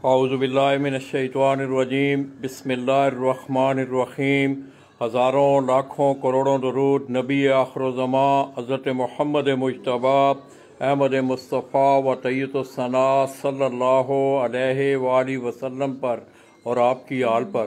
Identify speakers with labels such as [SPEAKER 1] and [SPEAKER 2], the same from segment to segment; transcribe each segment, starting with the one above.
[SPEAKER 1] औज़ुबिल्लाहि मिनश्शैतानिर्रजीम बिस्मिल्लाहिर्रहमानिर्रहीम। हज़ारों लाखों करोड़ों दरूद नबी आखिरुज़्ज़मा हज़रत मोहम्मद मुज्तबा अहमद मुस्तफ़ा व तय्यबुस्सना सल्लल्लाहु अलैहि वालैहि वसल्लम पर और आपकी आल पर।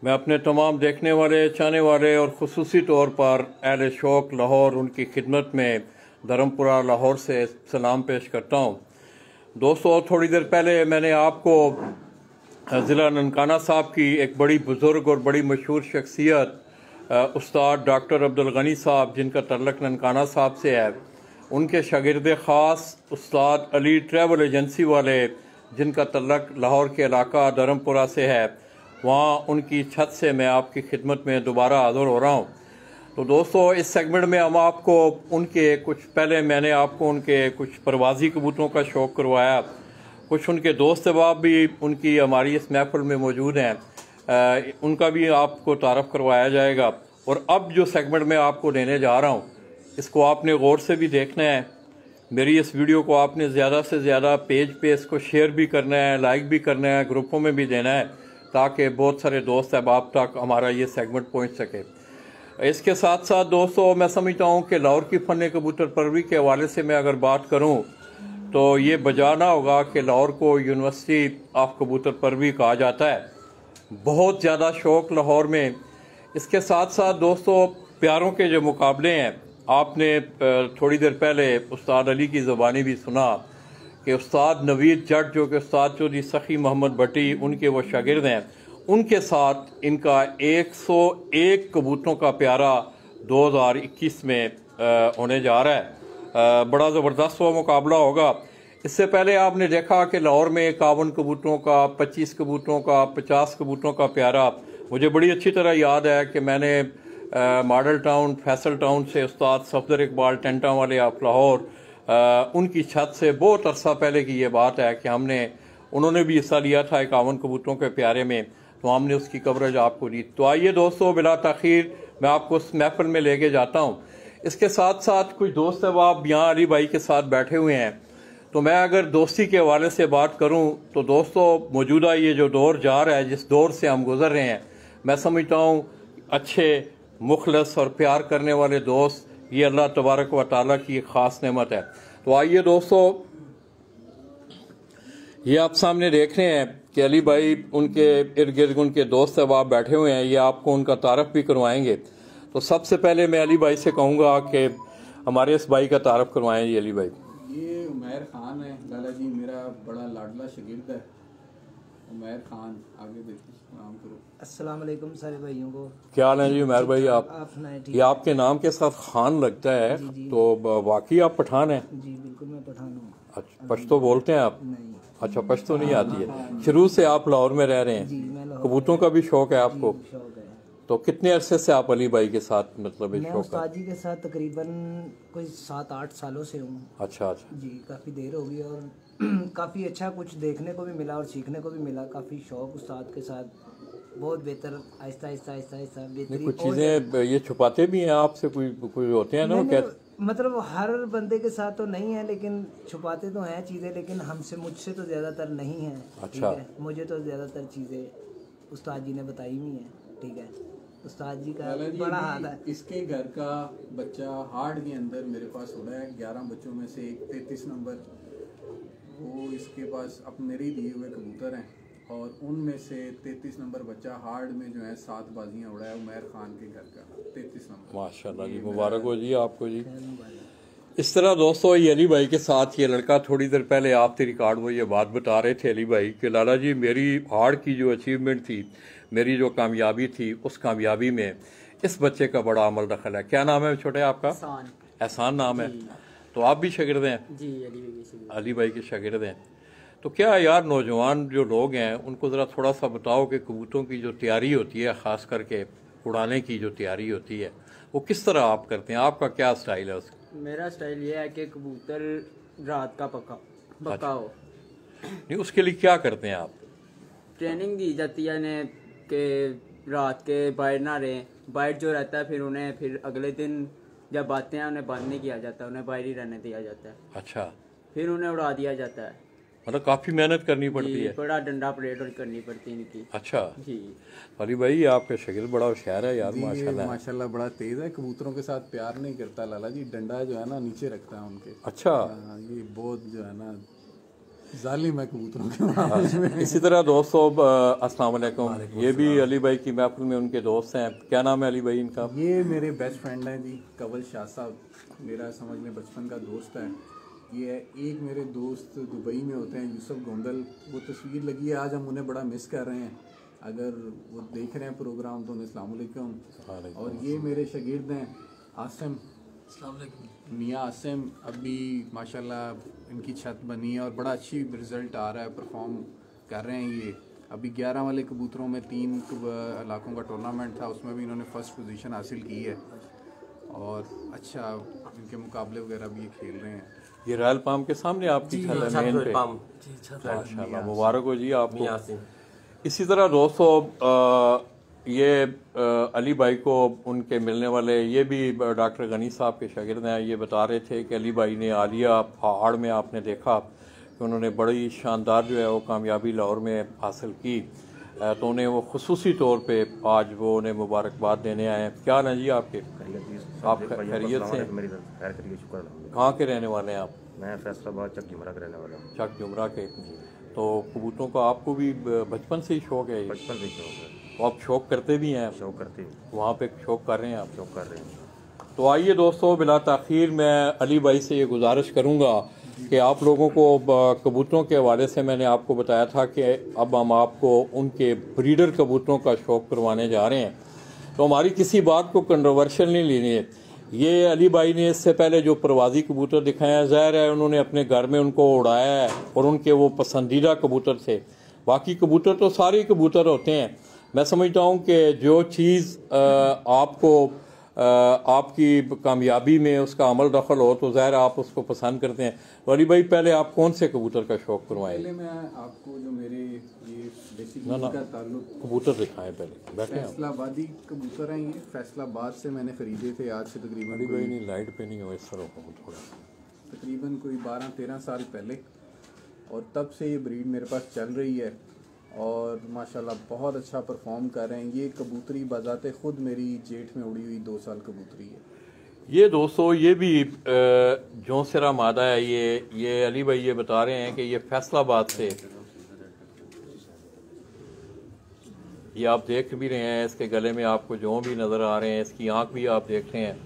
[SPEAKER 1] मैं अपने तमाम देखने वाले, चाहने वाले और ख़ुसूसी तौर पर अहले शौक़ लाहौर उनकी खिदमत में धर्मपुरा लाहौर से सलाम पेश करता हूँ। दोस्तों, थोड़ी देर पहले मैंने आपको ज़िला ननकाना साहब की एक बड़ी बुज़ुर्ग और बड़ी मशहूर शख्सियत उस्ताद डॉक्टर अब्दुल गनी साहब, जिनका तल्लुक़ ननकाना साहब से है, उनके शागिर्द ख़ास उस्ताद अली ट्रैवल एजेंसी वाले, जिनका तल्लुक़ लाहौर के इलाका धर्मपुरा से है, वहाँ उनकी छत से मैं आपकी खिदमत में दोबारा हाज़िर हो रहा हूँ। तो दोस्तों, इस सेगमेंट में हम आपको उनके मैंने आपको उनके कुछ परवाज़ी कबूतरों का शौक़ करवाया, कुछ उनके दोस्त अहबाब भी उनकी हमारी इस महफिल में मौजूद हैं, उनका भी आपको तारफ़ करवाया जाएगा। और अब जो सेगमेंट मैं आपको देने जा रहा हूँ, इसको आपने गौर से भी देखना है। मेरी इस वीडियो को आपने ज़्यादा से ज़्यादा पेज पे इसको शेयर भी करना है, लाइक भी करना है, ग्रुपों में भी देना है, ताकि बहुत सारे दोस्त अहबाब तक हमारा ये सेगमेंट पहुंच सके। इसके साथ साथ दोस्तों, मैं समझता हूं कि लाहौर की फ़न कबूतर परवरी के हवाले से मैं अगर बात करूं तो ये बजाना होगा कि लाहौर को यूनिवर्सिटी ऑफ कबूतर परवरी कहा जाता है। बहुत ज़्यादा शौक़ लाहौर में। इसके साथ साथ दोस्तों, प्यारों के जो मुकाबले हैं, आपने थोड़ी देर पहले उस्ताद अली की ज़ुबानी भी सुना कि उस्ताद नवीद जट, जो कि उस्ताद चौधरी सखी मोहम्मद भट्टी उनके वो शागिर्द हैं, उनके साथ इनका 101 कबूतरों का प्यारा 2021 में होने जा रहा है। बड़ा ज़बरदस्त वो मुकाबला होगा। इससे पहले आपने देखा कि लाहौर में 51 कबूतरों का, 25 कबूतरों का, 50 कबूतरों का प्यारा, मुझे बड़ी अच्छी तरह याद है कि मैंने मॉडल टाउन फैसल टाउन से उस्ताद सफदर इकबाल टेंटा वाले ऑफ लाहौर, उनकी छत से बहुत अरसा पहले की ये बात है कि उन्होंने भी हिस्सा लिया था 51 कबूतरों के प्यारे में, तो हमने उसकी कवरेज आपको दी। तो आइए दोस्तों, बिला ताख़ीर मैं आपको उस महफिल में लेके जाता हूँ। इसके साथ साथ कुछ दोस्त अहबाब यहाँ अली भाई के साथ बैठे हुए हैं। तो मैं अगर दोस्ती के हवाले से बात करूँ तो दोस्तों, मौजूदा ये जो दौर जा रहा है, जिस दौर से हम गुज़र रहे हैं, मैं समझता हूँ अच्छे मुखलस और प्यार करने वाले दोस्त, ये अल्लाह तबारक व तआला की एक ख़ास नेमत है। तो आइए दोस्तों, ये आप सामने देख रहे हैं कि अली भाई, उनके इर्द गिर्द उनके दोस्त अहबाब बैठे हुए हैं, ये आपको उनका तारफ़ भी करवाएंगे। तो सबसे पहले मैं अली भाई से कहूँगा कि हमारे इस भाई का तारफ़ करवाएं। जी अली भाई।
[SPEAKER 2] ये उमैर खान है लाला जी, मेरा बड़ा लाडला शागिर्द है उमैर खान। आगे देखिए, सलाम करो।
[SPEAKER 3] अस्सलाम वालेकुम सारे भाइयों को।
[SPEAKER 1] क्या हाल है जी उमैर भाई? आप ये आपके नाम के साथ खान लगता है, तो वाकई आप पठान हैं? जी
[SPEAKER 3] बिल्कुल, मैं पठान हूँ।
[SPEAKER 1] अच्छा, पश्तो बोलते हैं आप?
[SPEAKER 3] नहीं।
[SPEAKER 1] अच्छा, पश्तो नहीं आती है। शुरू से आप लाहौर में रह रहे हैं? कबूतरों का भी शौक है आपको?
[SPEAKER 3] शौक है।
[SPEAKER 1] तो कितने अरसे से आप अली भाई के साथ, मतलब इस
[SPEAKER 3] मैं
[SPEAKER 1] शौक
[SPEAKER 3] उस्ताद जी के साथ तकरीबन कोई 7-8 सालों से हूँ।
[SPEAKER 1] अच्छा अच्छा
[SPEAKER 3] जी, काफ़ी देर हो गई और काफ़ी अच्छा कुछ देखने को भी मिला और सीखने को भी मिला। काफ़ी शौक उस्ताद के साथ, बहुत बेहतर, आहिस्ता आहिस्ता आहिस्ता आहिस्ता बेहतरीन।
[SPEAKER 1] कुछ चीज़ें ये छुपाते भी हैं आपसे, कोई होते हैं ना,
[SPEAKER 3] मतलब हर बंदे के साथ तो नहीं है, लेकिन छुपाते तो हैं चीज़ें, लेकिन मुझसे तो ज़्यादातर नहीं है।
[SPEAKER 1] अच्छा।
[SPEAKER 3] ठीक है, मुझे तो ज़्यादातर चीज़ें उस्ताद जी ने बताई हुई हैं। ठीक है, उस्ताद जी का बड़ा हाथ है।
[SPEAKER 2] इसके घर का बच्चा हार्ड के अंदर मेरे पास हो रहा है। 11 बच्चों में से एक 33 नंबर, वो इसके पास अब मेरे ही दिए हुए कबूतर हैं, और उनमें से 33 नंबर बच्चा हार्ड में जो है 7 बाजियाँ उड़ा है उमैर खान के घर का 33 नंबर।
[SPEAKER 1] माशाल्लाह जी, मुबारक हो जी आपको जी। इस तरह दोस्तों, ये अली भाई के साथ ये लड़का, थोड़ी देर पहले आपके रिकॉर्ड में ये बात बता रहे थे अली भाई कि लाला जी, मेरी हार्ड की जो अचीवमेंट थी, मेरी जो कामयाबी थी, उस कामयाबी में इस बच्चे का बड़ा अमल दखल है। क्या नाम है छोटे आपका? एहसान नाम है। तो आप भी शागिर्द हैं?
[SPEAKER 4] जी,
[SPEAKER 1] अली भाई के शागिर्द हैं। तो क्या यार, नौजवान जो लोग हैं उनको ज़रा थोड़ा सा बताओ कि कबूतरों की जो तैयारी होती है, ख़ास करके उड़ाने की जो तैयारी होती है, वो किस तरह आप करते हैं? आपका क्या स्टाइल है उसका?
[SPEAKER 4] मेरा स्टाइल ये है कि कबूतर रात का पक्का हो।
[SPEAKER 1] नहीं, उसके लिए क्या करते हैं आप?
[SPEAKER 4] ट्रेनिंग दी जाती है ने कि रात के बाहर ना रहें। बाहर जो रहता है फिर उन्हें फिर अगले दिन जब आते हैं उन्हें बंद नहीं किया जाता, उन्हें बाहर ही रहने दिया जाता है,
[SPEAKER 1] अच्छा,
[SPEAKER 4] फिर उन्हें उड़ा दिया जाता है।
[SPEAKER 1] मतलब काफ़ी मेहनत करनी पड़ती
[SPEAKER 4] जी,
[SPEAKER 1] है।
[SPEAKER 4] बड़ा डंडा परेड और करनी पड़ती है इनकी।
[SPEAKER 1] अच्छा,
[SPEAKER 4] जी
[SPEAKER 1] अली भाई ये आपका शागिर्द बड़ा होशियार है यार,
[SPEAKER 2] जी, ये
[SPEAKER 1] माशाल्लाह।
[SPEAKER 2] माशाल्लाह बड़ा तेज़ है, कबूतरों के साथ प्यार नहीं करता लाला जी, डंडा जो है ना नीचे रखता है उनके।
[SPEAKER 1] अच्छा,
[SPEAKER 2] हाँ, ये बहुत जो है ना जालिम है कबूतरों के मामले में।
[SPEAKER 1] इसी तरह दोस्तों अस्सलाम वालेकुम, ये भी अली भाई की महफिल में उनके दोस्त हैं। क्या नाम है अली भाई इनका?
[SPEAKER 2] ये मेरे बेस्ट फ्रेंड हैं जी, कंवल शाह साहब, मेरा समझ में बचपन का दोस्त है। ये एक मेरे दोस्त दुबई में होते हैं, यूसुफ गोंदल, वो तस्वीर लगी है आज, हम उन्हें बड़ा मिस कर रहे हैं। अगर वो देख रहे हैं प्रोग्राम तो उन्हें अस्सलाम वालेकुम। और ये मेरे शागिर्द हैं आसिम, मियाँ आसिम, अभी माशाल्लाह इनकी छत बनी है और बड़ा अच्छी रिज़ल्ट आ रहा है, परफॉर्म कर रहे हैं ये। अभी 11 वाले कबूतरों में 3 इलाकों का टूर्नामेंट था, उसमें भी इन्होंने फर्स्ट पोजीशन हासिल की है और अच्छा इनके मुकाबले वगैरह भी ये खेल रहे हैं।
[SPEAKER 1] ये रॉयल पाम के सामने आपकी छत है मेन पे? माशाल्लाह, मुबारक हो जी आपको। इसी तरह दोस्तों ये अली भाई को उनके मिलने वाले ये भी डॉक्टर गनी साहब के शागिर्द हैं। ये बता रहे थे कि अली भाई ने आलिया पहाड़ में आपने देखा कि उन्होंने बड़ी शानदार जो है वो कामयाबी लाहौर में हासिल की, तो उन्हें वो खुसूसी तौर पे आज वो उन्हें मुबारकबाद देने आए हैं। क्या ना जी आपके? आप खैरियत से? कहाँ के रहने वाले हैं आप?
[SPEAKER 5] मैं फैसलाबाद चक जुमरा का रहने वाला हूँ।
[SPEAKER 1] चक जुमरा के। तो कबूतरों का आपको भी बचपन से ही शौक है?
[SPEAKER 5] बचपन से शौक है।
[SPEAKER 1] तो आप शौक करते भी हैं?
[SPEAKER 5] शौक करते हैं,
[SPEAKER 1] वहाँ पे शौक कर रहे हैं आप?
[SPEAKER 5] शौक कर रहे हैं।
[SPEAKER 1] तो आइए दोस्तों, बिला ताखीर मैं अली भाई से ये गुजारिश करूँगा कि आप लोगों को कबूतरों के हवाले से मैंने आपको बताया था कि अब हम आपको उनके ब्रीडर कबूतरों का शौक करवाने जा रहे हैं, तो हमारी किसी बात को कंट्रोवर्शियल नहीं लेनी है। ये अली भाई ने इससे पहले जो परवाजी कबूतर दिखाए हैं, ज़ाहिर है उन्होंने अपने घर में उनको उड़ाया है और उनके वो पसंदीदा कबूतर थे। बाकी कबूतर तो सारे कबूतर होते हैं। मैं समझता हूँ कि जो चीज़ आपको आपकी कामयाबी में उसका अमल दखल हो तो ज़ाहिर आप उसको पसंद करते हैं। तो अली भाई पहले आप कौन से कबूतर का शौक़ करवाएं?
[SPEAKER 2] पहले मैं आपको जो मेरे ये बेसिक
[SPEAKER 1] ना
[SPEAKER 2] का ताल्लुक
[SPEAKER 1] कबूतर दिखाएं, पहले बैठे आप।
[SPEAKER 2] फैसलाबादी कबूतर हैं, ये फैसलाबाद से मैंने ख़रीदे थे आज से तकरीबन
[SPEAKER 1] अली भाई नहीं, लाइट पे नहीं हो इस तरह हो थोड़ा,
[SPEAKER 2] तकरीबन कोई 12-13 साल पहले, और तब से ये ब्रीड मेरे पास चल रही है और माशाल्लाह बहुत अच्छा परफॉर्म कर रहे हैं। ये कबूतरी बाज़ाते ख़ुद मेरी जेठ में उड़ी हुई 2 साल कबूतरी है।
[SPEAKER 1] ये दोस्तों ये भी जौनसरा मादा है। ये अली भाई ये बता रहे हैं कि ये फैसलाबाद से, ये आप देख भी रहे हैं, इसके गले में आपको जो भी नज़र आ रहे हैं, इसकी आंख भी आप देख रहे हैं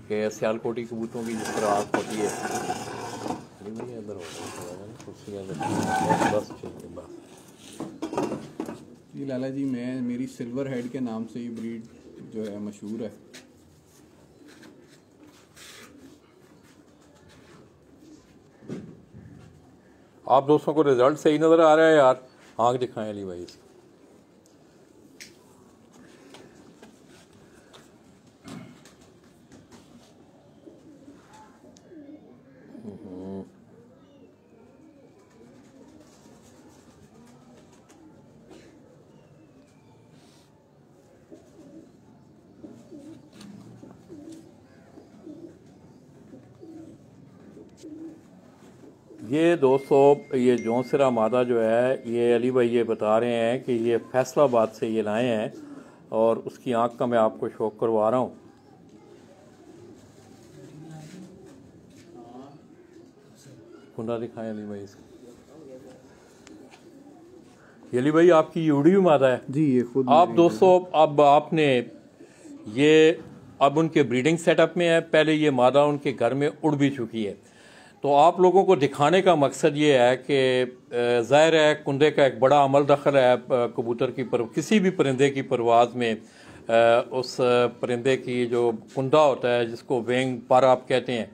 [SPEAKER 1] कि सियालकोटी कबूतरों की जिस तरह आँख होती है।
[SPEAKER 2] जी लाला जी, मेरी सिल्वर हेड के नाम से ये ब्रीड जो है मशहूर है।
[SPEAKER 1] आप दोस्तों को रिजल्ट सही नज़र आ रहा है यार? आँख दिखाएं अली भाई इसकी। ये दोस्तों ये जौनसरा मादा जो है, ये अली भाई ये बता रहे हैं कि ये फैसलाबाद से ये लाए हैं और उसकी आंख का मैं आपको शौक करवा रहा हूँ। कुंडा दिखाएं अली भाई इसको। ये अली भाई आपकी उड़ी हुई मादा है
[SPEAKER 2] जी, ये खुद
[SPEAKER 1] आप दोस्तों, अब आपने ये अब उनके ब्रीडिंग सेटअप में है, पहले ये मादा उनके घर में उड़ भी चुकी है। तो आप लोगों को दिखाने का मकसद ये है कि ज़ाहिर है कुंदे का एक बड़ा अमल दखल है कबूतर की किसी भी परिंदे की परवाज़ में। उस परिंदे की जो कुंदा होता है, जिसको वेंग पर आप कहते हैं,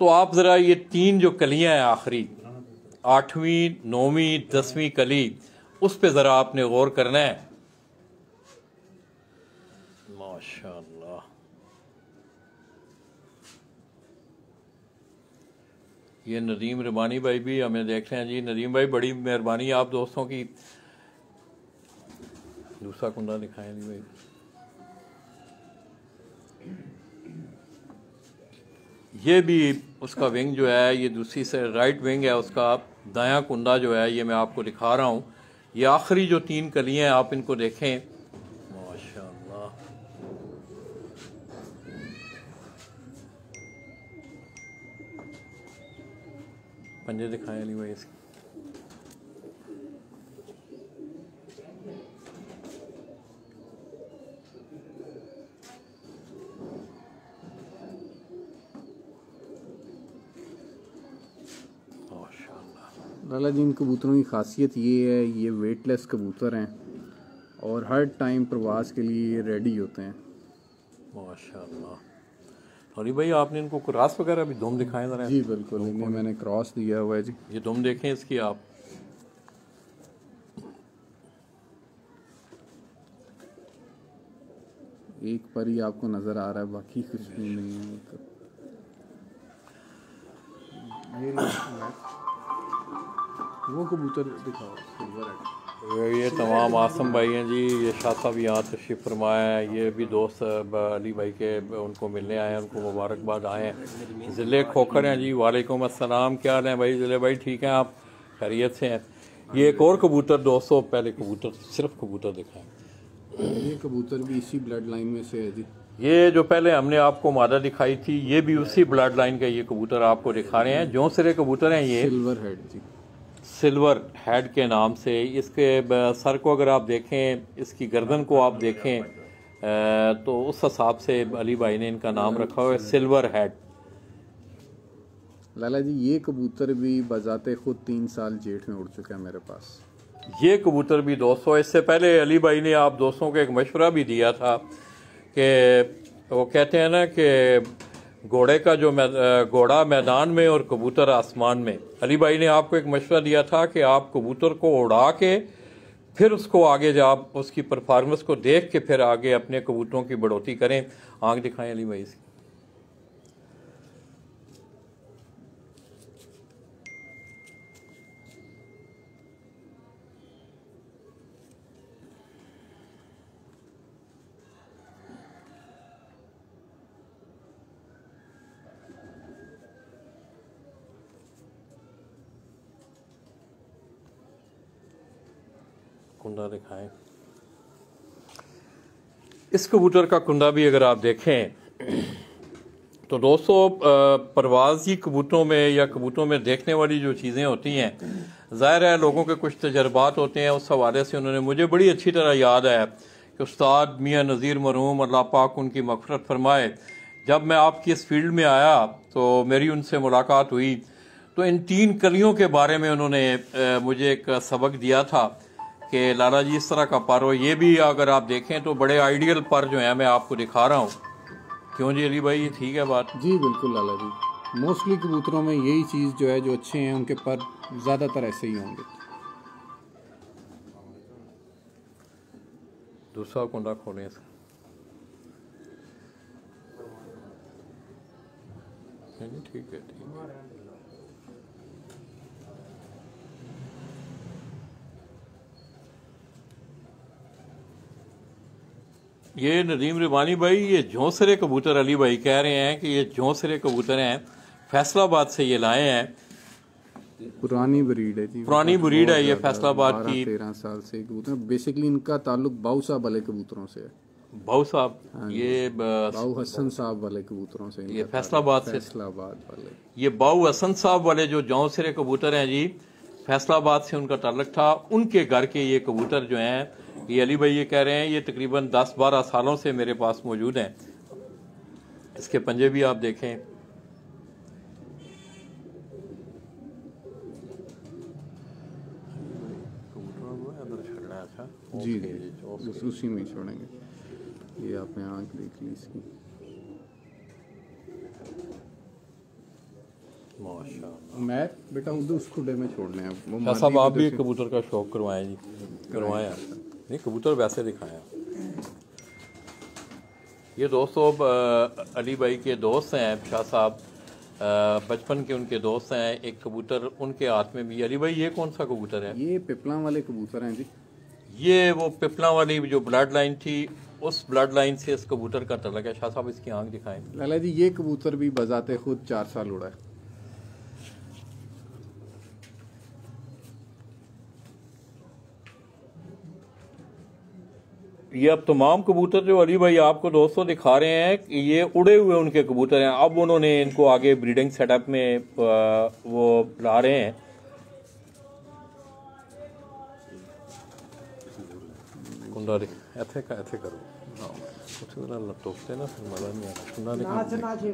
[SPEAKER 1] तो आप ज़रा ये 3 जो कलियां हैं आखिरी, 8वीं 9वीं 10वीं कली, उस पे ज़रा आपने गौर करना है। माशाअल्लाह, ये नदीम रबानी भाई भी हमें देख रहे हैं जी। नदीम भाई बड़ी मेहरबानी आप दोस्तों की। दूसरा कुंदा दिखाएं जी भाई। ये भी उसका विंग जो है, ये दूसरी से राइट विंग है उसका, दायां कुंदा जो है ये मैं आपको दिखा रहा हूँ। ये आखिरी जो 3 कलियां हैं आप इनको देखें, माशाल्लाह। पंजे दिखाएं अली भाई इसके।
[SPEAKER 2] लाला जी, इन कबूतरों की खासियत ये है, ये वेटलेस कबूतर हैं और हर टाइम प्रवास के लिए रेडी होते हैं।
[SPEAKER 1] माशाल्लाह। अली भाई आपने इनको क्रॉस वगैरह भी दुम दिखाए ज़रा?
[SPEAKER 2] जी बिल्कुल, इन्हें मैंने क्रॉस दिया हुआ है जी।
[SPEAKER 1] ये दुम देखें इसकी आप,
[SPEAKER 2] एक पर ही आपको नज़र आ रहा है, बाकी कुछ भी नहीं है। वो कबूतर दिखाओ, सिल्वर है।
[SPEAKER 1] ये तमाम आसम भाई हैं जी। ये शाह साहब यहाँ तशरीफ़ फरमाया है। ये भी दोस्त अली भाई के उनको मिलने आए हैं, उनको मुबारकबाद आए हैं। ज़िले खोखर हैं जी। वालेकुम अस्सलाम, क्या हाल है भाई? ज़िले भाई ठीक हैं आप? खैरियत से हैं? ये एक और कबूतर दोस्तों, पहले कबूतर सिर्फ कबूतर दिखाएं।
[SPEAKER 2] ये कबूतर भी इसी ब्लड लाइन में से है जी।
[SPEAKER 1] ये जो पहले हमने आपको मादा दिखाई थी, ये भी उसी ब्लड लाइन का ये कबूतर आपको दिखा रहे हैं। जो सिरे कबूतर हैं ये
[SPEAKER 2] सिल्वर हेड जी,
[SPEAKER 1] सिल्वर हेड के नाम से। इसके सर को अगर आप देखें, इसकी गर्दन को आप देखें तो उस हिसाब से अली भाई ने इनका नाम रखा हुआ है सिल्वर हेड।
[SPEAKER 2] लाला जी, ये कबूतर भी बजाते खुद 3 साल जेठ में उड़ चुका है मेरे पास।
[SPEAKER 1] ये कबूतर भी दोस्तों, इससे पहले अली भाई ने आप दोस्तों को एक मशवरा भी दिया था कि वो कहते हैं ना कि घोड़े का जो घोड़ा मैदान में और कबूतर आसमान में। अली भाई ने आपको एक मशवरा दिया था कि आप कबूतर को उड़ा के फिर उसको आगे जब आप उसकी परफॉर्मेंस को देख के फिर आगे अपने कबूतरों की बढ़ोतरी करें। आंख दिखाएं अली भाई से। कुंडा दिखाएं। इस कबूतर का कुंडा भी अगर आप देखें तो दोस्तों, परवाज़ी कबूतरों में या कबूतरों में देखने वाली जो चीज़ें होती हैं, ज़ाहिर है लोगों के कुछ तजर्बात होते हैं। उस हवाले से उन्होंने मुझे बड़ी अच्छी तरह याद है कि उस्ताद मियाँ नज़ीर मरहूम, अल्लाह पाक उनकी मग़फ़िरत फरमाए, जब मैं आपकी इस फील्ड में आया तो मेरी उनसे मुलाकात हुई तो इन 3 कलियों के बारे में उन्होंने मुझे एक सबक दिया था कि लाला जी इस तरह का पर हो। ये भी अगर आप देखें तो बड़े आइडियल पर जो है मैं आपको दिखा रहा हूँ। क्यों जी अली भाई, ये ठीक है बात?
[SPEAKER 2] जी बिल्कुल लाला जी, मोस्टली कबूतरों में यही चीज़ जो है, जो अच्छे हैं उनके पर ज़्यादातर ऐसे ही होंगे।
[SPEAKER 1] दूसरा कुंडा खोलें इसका। नहीं ठीक है, ठीक है। ये नदीम रिवानी भाई, ये झोंसरे कबूतर अली भाई कह रहे हैं कि ये झोंसरे कबूतर हैं, फैसलाबाद से ये लाए हैं।
[SPEAKER 2] पुरानी ब्रीड है जी,
[SPEAKER 1] पुरानी ब्रीड है ये फैसलाबाद की।
[SPEAKER 2] 13 साल से कबूतर, बेसिकली इनका ताल्लुक बाऊ साहब वाले कबूतरों से है।
[SPEAKER 1] बाऊ साहब, ये
[SPEAKER 2] बाऊ हसन साहब वाले कबूतरों से।
[SPEAKER 1] ये फैसलाबाद से,
[SPEAKER 2] फैसलाबाद वाले।
[SPEAKER 1] ये बाऊ हसन साहब वाले जो झोंसरे कबूतर हैं जी, फैसलाबाद से उनका ताल्लुक था। उनके घर के ये कबूतर जो हैं, ये अली भाई ये कह रहे हैं, ये तकरीबन 10-12 सालों से मेरे पास मौजूद हैं। इसके पंजे भी आप देखें।
[SPEAKER 2] जी जी, उसी में छोड़ेंगे। ये आपने आँख देख ली इसकी,
[SPEAKER 1] माशाल्लाह।
[SPEAKER 2] मैं बेटा उधर उस खुडे में छोड़ने हैं वो।
[SPEAKER 1] साहब आप भी कबूतर का शौक करवाएं जी, करवाएं। नहीं कबूतर वैसे दिखाएं। ये दोस्तों अली भाई के दोस्त हैं शाह साहब, बचपन के उनके दोस्त हैं। एक कबूतर उनके हाथ में भी। अली भाई ये कौन सा कबूतर है?
[SPEAKER 2] ये पिपला वाले कबूतर हैं जी।
[SPEAKER 1] ये वो पिपला वाली जो ब्लड लाइन थी उस ब्लड लाइन से इस कबूतर का तल्लुक है। शाह साहब इसकी आंख दिखाएं।
[SPEAKER 2] लाला जी ये कबूतर भी बजाते खुद 4 साल उड़ा है।
[SPEAKER 1] ये अब तमाम कबूतर जो अली भाई आपको दोस्तों दिखा रहे हैं कि ये उड़े हुए उनके कबूतर हैं। अब उन्होंने इनको आगे ब्रीडिंग सेटअप में वो ला रहे हैं। कुंडा ऐसे का ऐसे करो कुछ टोकते ना फिर मजा नहीं आता। कुंडा दिखा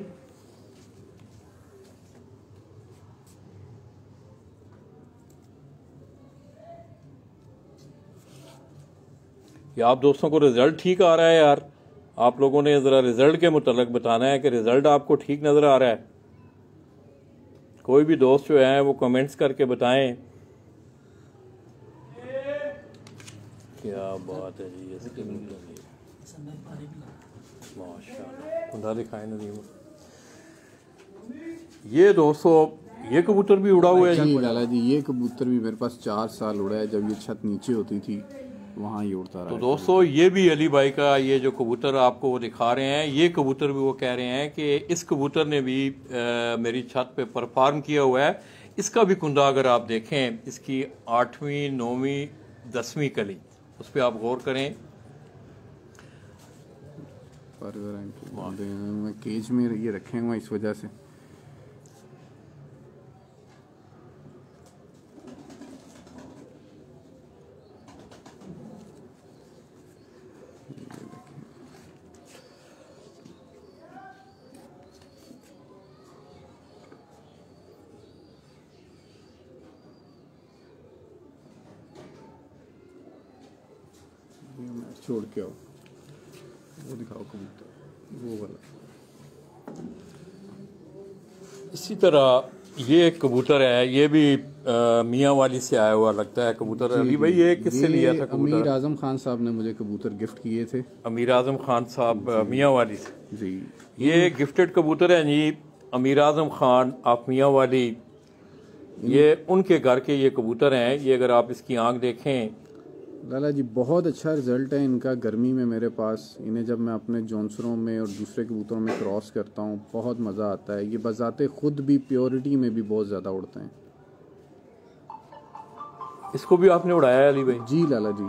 [SPEAKER 1] कि आप दोस्तों को रिजल्ट ठीक आ रहा है यार। आप लोगों ने ज़रा रिजल्ट के मुतालिक बताना है कि रिजल्ट आपको ठीक नज़र आ रहा है। कोई भी दोस्त जो है वो कमेंट्स करके बताएं। क्या बात है जी, इसकी माशाल्लाह। कुंडा दिखाएं नदीम। ये दोस्तों ये कबूतर भी उड़ा हुआ है
[SPEAKER 2] जी लाला जी। ये कबूतर भी मेरे पास 4 साल उड़ा है। जब ये छत नीचे होती थी वहाँ ही उड़ता रहा।
[SPEAKER 1] तो दोस्तों ये भी अली भाई का ये जो कबूतर आपको वो दिखा रहे हैं, ये कबूतर भी वो कह रहे हैं कि इस कबूतर ने भी मेरी छत पे परफॉर्म किया हुआ है। इसका भी कुंदा अगर आप देखें, इसकी 8वीं 9वीं 10वीं कली, उस पर आप गौर करें।
[SPEAKER 2] मैं केज में ये रखे हुए इस वजह से। छोड़ के आओ, वो दिखाओ कबूतर, वो वाला।
[SPEAKER 1] इसी तरह ये एक कबूतर है, ये भी मियाँ वाली से आया हुआ लगता है कबूतर। अली भाई ये किससे लिया था कबूतर?
[SPEAKER 2] अमीर आजम खान साहब ने मुझे कबूतर गिफ्ट किए थे।
[SPEAKER 1] अमीर आजम खान साहब मियाँ वाली से
[SPEAKER 2] जी।
[SPEAKER 1] ये गिफ्टेड कबूतर है जी। अमीर आजम खान आप मियाँ वाली, ये उनके घर के ये कबूतर हैं। ये अगर आप इसकी आंख देखें
[SPEAKER 2] लाला जी, बहुत अच्छा रिजल्ट है इनका गर्मी में मेरे पास। इन्हें जब मैं अपने जॉनसरों में और दूसरे कबूतरों में क्रॉस करता हूँ बहुत मज़ा आता है। ये बजाते खुद भी प्योरिटी में भी बहुत ज़्यादा उड़ते हैं।
[SPEAKER 1] इसको भी आपने उड़ाया है अली भाई?
[SPEAKER 2] जी लाला जी।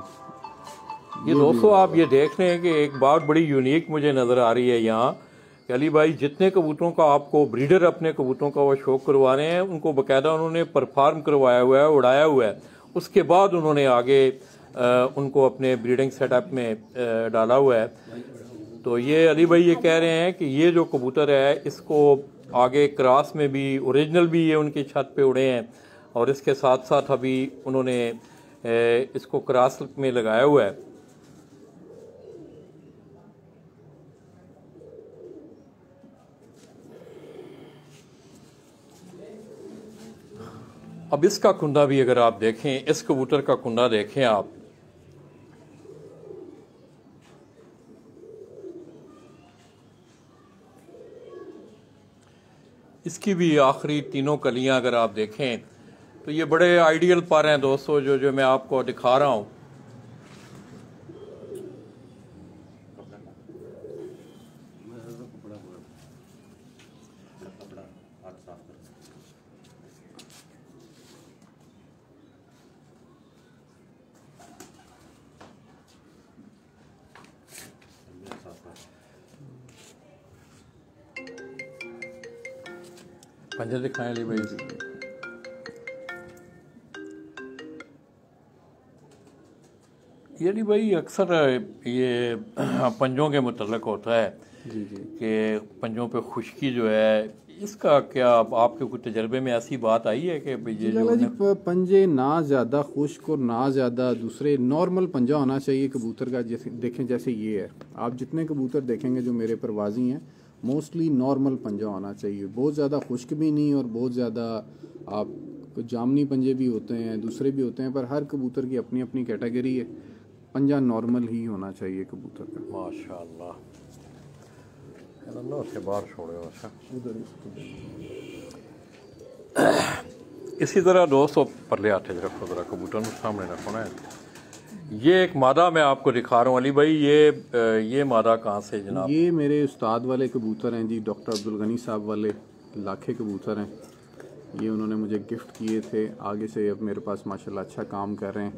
[SPEAKER 1] ये दोस्तों आप ये देख रहे हैं कि एक बात बड़ी यूनिक मुझे नज़र आ रही है यहाँ कि अली भाई जितने कबूतरों का आपको ब्रीडर अपने कबूतरों का वो शौक करवा रहे हैं, उनको बाकायदा उन्होंने परफॉर्म करवाया हुआ है, उड़ाया हुआ है। उसके बाद उन्होंने आगे उनको अपने ब्रीडिंग सेटअप में डाला हुआ है। तो ये अली भाई ये कह रहे हैं कि ये जो कबूतर है इसको आगे क्रॉस में भी ओरिजिनल भी ये उनकी छत पे उड़े हैं, और इसके साथ साथ अभी उन्होंने इसको क्रॉस में लगाया हुआ है। अब इसका कुंडा भी अगर आप देखें, इस कबूतर का कुंडा देखें आप, इसकी भी आखिरी तीनों कलियां अगर आप देखें तो ये बड़े आइडियल पर हैं दोस्तों, जो मैं आपको दिखा रहा हूं। पंजे दिखाएं अली भाई। ये अली भाई अक्सर ये पंजों के मुतल्लक होता है
[SPEAKER 2] जी जी
[SPEAKER 1] कि पंजों पे खुश्की जो है, इसका क्या आपके कुछ तजर्बे में ऐसी बात आई है कि ये
[SPEAKER 2] लाला जी पंजे ना ज़्यादा खुश्क और ना ज़्यादा दूसरे, नॉर्मल पंजा होना चाहिए कबूतर का। जैसे देखें, जैसे ये है, आप जितने कबूतर देखेंगे जो मेरे परवाजी हैं मोस्टली नॉर्मल पंजा होना चाहिए। बहुत ज़्यादा खुश्क भी नहीं और बहुत ज़्यादा आप जामनी पंजे भी होते हैं, दूसरे भी होते हैं, पर हर कबूतर की अपनी अपनी कैटेगरी है। पंजा नॉर्मल ही होना चाहिए कबूतर का।
[SPEAKER 1] माशाल्लाह। अल्लाह से बाहर छोड़े। इसी तरह दोस्तों परले हाथे रखो, जरा कबूतर सामने रखो ना। ये एक मादा मैं आपको दिखा रहा हूँ अली भाई, ये मादा कहाँ से जनाब?
[SPEAKER 2] ये मेरे उस्ताद वाले कबूतर हैं जी, डॉक्टर अब्दुल गनी साहब वाले लाखे कबूतर हैं। ये उन्होंने मुझे गिफ्ट किए थे, आगे से अब मेरे पास माशाल्लाह अच्छा काम कर रहे हैं।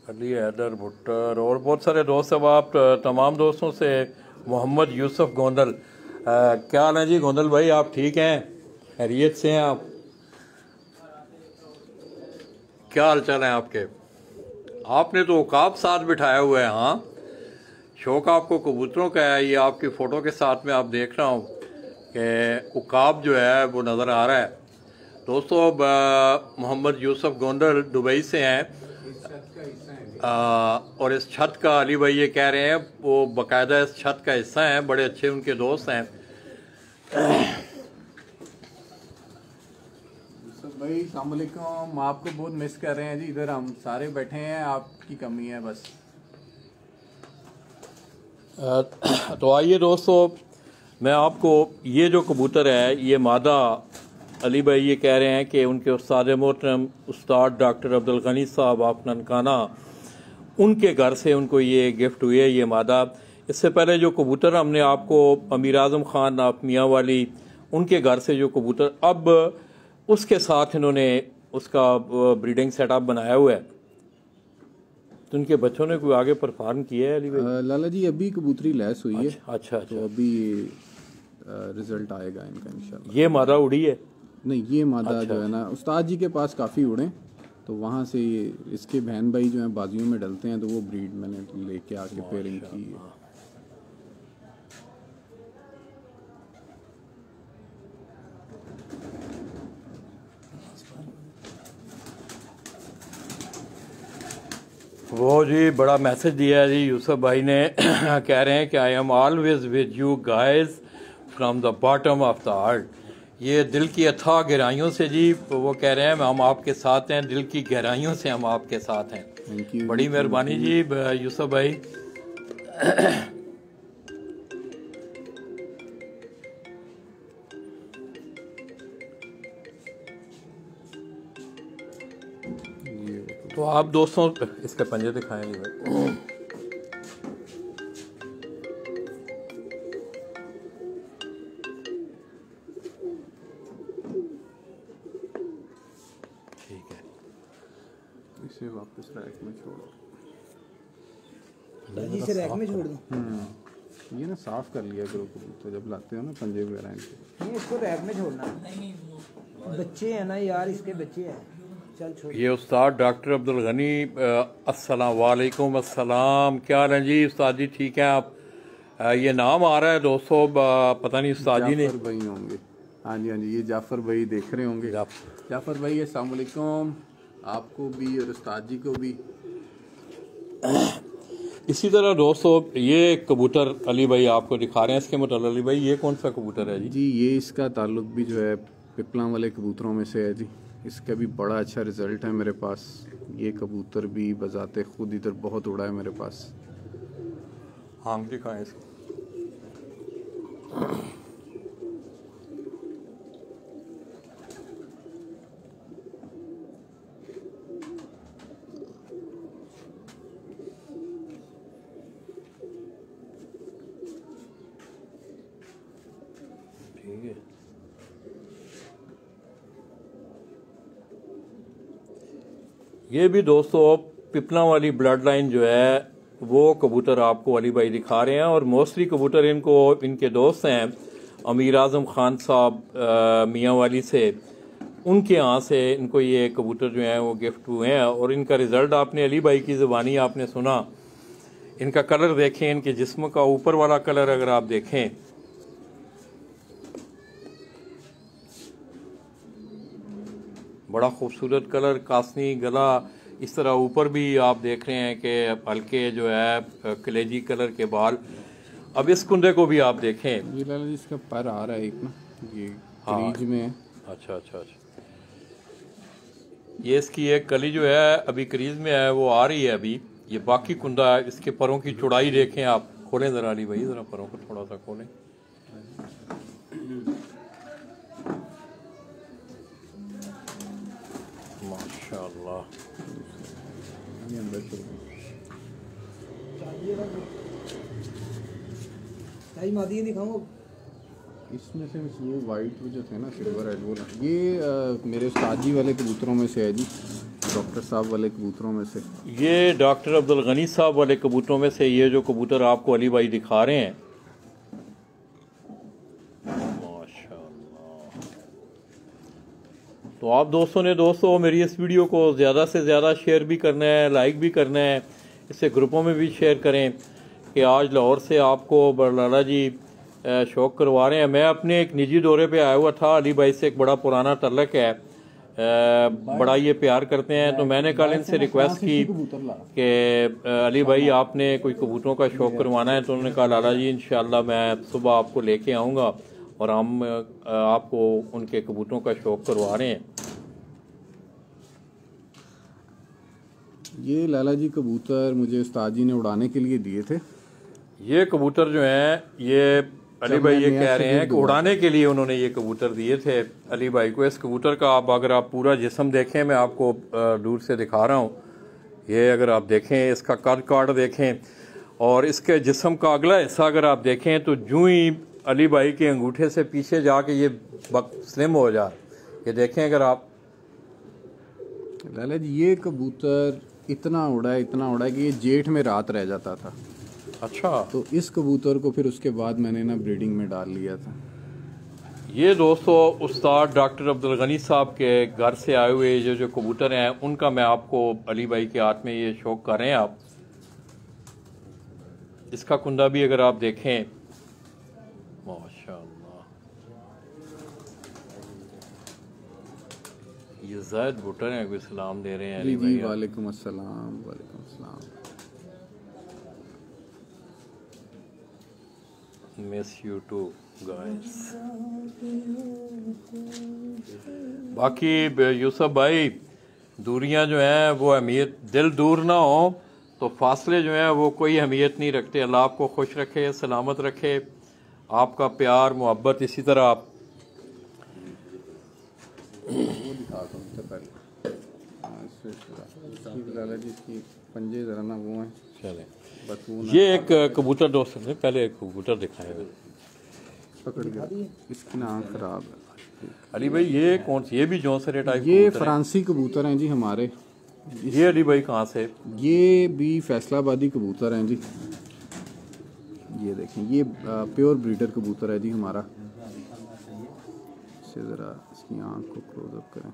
[SPEAKER 1] अली हैदर भुट्टर और बहुत सारे दोस्त। अब आप तमाम दोस्तों से मोहम्मद यूसुफ गोंदल, क्या हाल है जी गोंदल भाई, आप ठीक हैं, खैरियत से हैं आप? क्या हाल चाल है आपके? आपने तो उकाब साथ बिठाया हुआ है। हाँ, शौक आपको कबूतरों का है। ये आपकी फ़ोटो के साथ में आप देख रहा हूँ कि उकाब जो है वो नज़र आ रहा है। दोस्तों मोहम्मद यूसुफ गोंदल दुबई से हैं और इस छत का अली भाई ये कह रहे हैं वो बाकायदा इस छत का हिस्सा हैं, बड़े अच्छे उनके दोस्त हैं।
[SPEAKER 2] भाई अस्सलाम वालेकुम, आपको बहुत मिस कर रहे हैं जी। इधर हम सारे बैठे हैं, आपकी कमी है बस।
[SPEAKER 1] तो आइए दोस्तों, मैं आपको ये जो कबूतर है ये मादा अली भाई ये कह रहे हैं कि उनके उस्ताद मोहतरम उस्ताद डॉक्टर अब्दुल गनी साहब आप ननकाना, उनके घर से उनको ये गिफ्ट हुई है ये मादा। इससे पहले जो कबूतर हमने आपको अमीर आज़म ख़ान आप मियाँ वाली उनके घर से जो कबूतर, अब उसके साथ इन्होंने उसका ब्रीडिंग सेटअप बनाया हुआ है। तो उनके बच्चों ने कोई आगे परफॉर्म किया है अली भाई?
[SPEAKER 2] लाला जी अभी कबूतरी लैस हुई है।
[SPEAKER 1] अच्छा।
[SPEAKER 2] तो अभी रिजल्ट आएगा इनका इंशाल्लाह।
[SPEAKER 1] ये मादा उड़ी है?
[SPEAKER 2] नहीं, ये मादा जो है ना उस्ताद जी के पास काफ़ी उड़े, तो वहाँ से इसके बहन भाई जो हैं बाजियों में डलते हैं, तो वो ब्रीड मैंने लेके आके पेयरिंग की है।
[SPEAKER 1] वो जी बड़ा मैसेज दिया है जी यूसुफ भाई ने कह रहे हैं कि I am always with you guys from the bottom of the heart. ये दिल की अथाह गहराइयों से जी वो कह रहे हैं हम आपके साथ हैं, दिल की गहराइयों से हम आपके साथ हैं। बड़ी मेहरबानी जी यूसुफ भाई। तो आप दोस्तों इसके पंजे दिखाएं नहीं भाई। ठीक है,
[SPEAKER 2] इसे वापस रैक में छोड़ दो।
[SPEAKER 3] इसे रैक में छोड़ दो।
[SPEAKER 2] ये ना साफ कर लिया करो कबूतर जब लाते हो ना पंजे वगैरह इनके।
[SPEAKER 3] नहीं, इसको रैक में छोड़ना। बच्चे हैं ना यार, इसके बच्चे हैं। चल छोड़।
[SPEAKER 1] ये उस्ताद डॉक्टर अब्दुल गनी, अस्सलाम वालेकुम। अस्सलाम, क्या हाल है जी उस्ताद जी, ठीक है आप? ये नाम आ रहा है दोस्तों, पता नहीं उस्ताद जी ने।
[SPEAKER 2] जाफर भाई होंगे। हाँ जी, ये जाफर भाई देख रहे होंगे। जाफर भाई अस्सलाम वालेकुम, आपको भी और उस्ताद जी को भी।
[SPEAKER 1] इसी तरह दोस्तों ये कबूतर अली भाई आपको दिखा रहे हैं, इसके मतलब अली भाई ये कौन सा कबूतर है जी?
[SPEAKER 2] जी ये इसका ताल्लुक भी जो है पिपला वाले कबूतरों में से है जी। इसका भी बड़ा अच्छा रिजल्ट है मेरे पास। ये कबूतर भी बजाते खुद इधर बहुत उड़ा है मेरे पास।
[SPEAKER 1] हाँ दिखाएं इसको। ठीक है, ये भी दोस्तों पिपला वाली ब्लड लाइन जो है वो कबूतर आपको अली भाई दिखा रहे हैं। और मोस्टली कबूतर इनको इनके दोस्त हैं अमीर आज़म ख़ान साहब मियाँ वाली से, उनके यहाँ से इनको ये कबूतर जो हैं वो गिफ्ट हुए हैं। और इनका रिज़ल्ट आपने अली भाई की ज़ुबानी आपने सुना। इनका कलर देखें, इनके जिस्म का ऊपर वाला कलर अगर आप देखें, बड़ा खूबसूरत कलर, कासनी गला, इस तरह ऊपर भी आप देख रहे हैं कि हल्के जो है कलेजी कलर के बाल। अब इस कुंदे को भी आप देखें,
[SPEAKER 2] ये लाला जी इसका पर आ रहा है एक ना, ये क्रीज में है।
[SPEAKER 1] अच्छा, ये इसकी एक कली जो है अभी क्रीज में है वो आ रही है अभी। ये बाकी कुंदा इसके परों की चौड़ाई देखें आप, खोलें ज़रा अली भाई, ज़रा परों को थोड़ा सा खोलें। माशाअल्लाह।
[SPEAKER 2] ये अंदर से
[SPEAKER 3] मादी दिखाऊं।
[SPEAKER 2] इसमें से वो वाइट जो थे ना सिल्वर हेड वो ये मेरे उस्ताद जी वाले कबूतरों में से है जी, डॉक्टर साहब वाले कबूतरों में से।
[SPEAKER 1] ये डॉक्टर अब्दुल गनी साहब वाले कबूतरों में से ये जो कबूतर आपको अली भाई दिखा रहे हैं, माशाअल्लाह। तो आप दोस्तों मेरी इस वीडियो को ज़्यादा से ज़्यादा शेयर भी करना है, लाइक भी करना है, इसे ग्रुपों में भी शेयर करें कि आज लाहौर से आपको बरलाला जी शौक करवा रहे हैं। मैं अपने एक निजी दौरे पे आया हुआ था, अली भाई से एक बड़ा पुराना तल्लक है, बड़ा ये प्यार करते हैं। तो मैंने कल इनसे रिक्वेस्ट की कि अली भाई आपने कोई कबूतरों का शौक करवाना है, तो उन्होंने कहा लाला जी इंशाल्लाह मैं सुबह आपको लेके आऊँगा और हम आपको उनके कबूतरों का शौक करवा रहे हैं।
[SPEAKER 2] ये लाला जी कबूतर मुझे उस्ताद जी ने उड़ाने के लिए दिए थे।
[SPEAKER 1] ये कबूतर जो हैं ये अली भाई ये कह रहे हैं कि उड़ाने के लिए उन्होंने ये कबूतर दिए थे अली भाई को। इस कबूतर का अगर आप पूरा जिस्म देखें, मैं आपको दूर से दिखा रहा हूँ, ये अगर आप देखें इसका कद काट देखें और इसके जिस्म का अगला हिस्सा अगर आप देखें तो यूं ही अली भाई के अंगूठे से पीछे जाके ये स्लिम हो जाए। ये देखें अगर आप।
[SPEAKER 2] लाला जी ये कबूतर इतना उड़ा है कि ये जेठ में रात रह जाता था।
[SPEAKER 1] अच्छा,
[SPEAKER 2] तो इस कबूतर को फिर उसके बाद मैंने ना ब्रीडिंग में डाल लिया था।
[SPEAKER 1] ये दोस्तों उस्ताद डॉक्टर अब्दुल गनी साहब के घर से आए हुए जो कबूतर हैं उनका मैं आपको अली भाई के हाथ में ये शौक कर रहे हैं आप। इसका कुंदा भी अगर आप देखें, माशाअल्लाह। ये ज़ैद भुट्टर हैं, कोई सलाम दे रहे हैं अली भाई।
[SPEAKER 2] वालेकुम अस्सलाम। वालेकुम अस्सलाम।
[SPEAKER 1] Miss you too guys. बाकी यूसुफ भाई दूरियां जो हैं वो अहमियत, दिल दूर ना हो तो फासले जो हैं वो कोई अहमियत नहीं रखते। अल्लाह आपको खुश रखे, सलामत रखे, आपका प्यार मोहब्बत इसी तरह आप।
[SPEAKER 2] वो दिखाता हूँ इससे पहले लाला जी इसकी पंजे जरा ना वो हैं।
[SPEAKER 1] चले
[SPEAKER 2] बस वो
[SPEAKER 1] ये एक कबूतर दोस्त ने पहले एक कबूतर दिखाया है,
[SPEAKER 2] पकड़ गया, इसकी ना आँख खराब है।
[SPEAKER 1] अली भाई ये कौन सी, ये भी जौनसरे टाइप
[SPEAKER 2] ये फ्रांसी कबूतर हैं जी हमारे।
[SPEAKER 1] ये अली भाई कहाँ से?
[SPEAKER 2] ये भी फैसलाबादी कबूतर हैं जी। ये देखें ये प्योर ब्रीडर कबूतर है जी हमारा। इससे ज़रा इसकी आँख को क्लोजअप करें।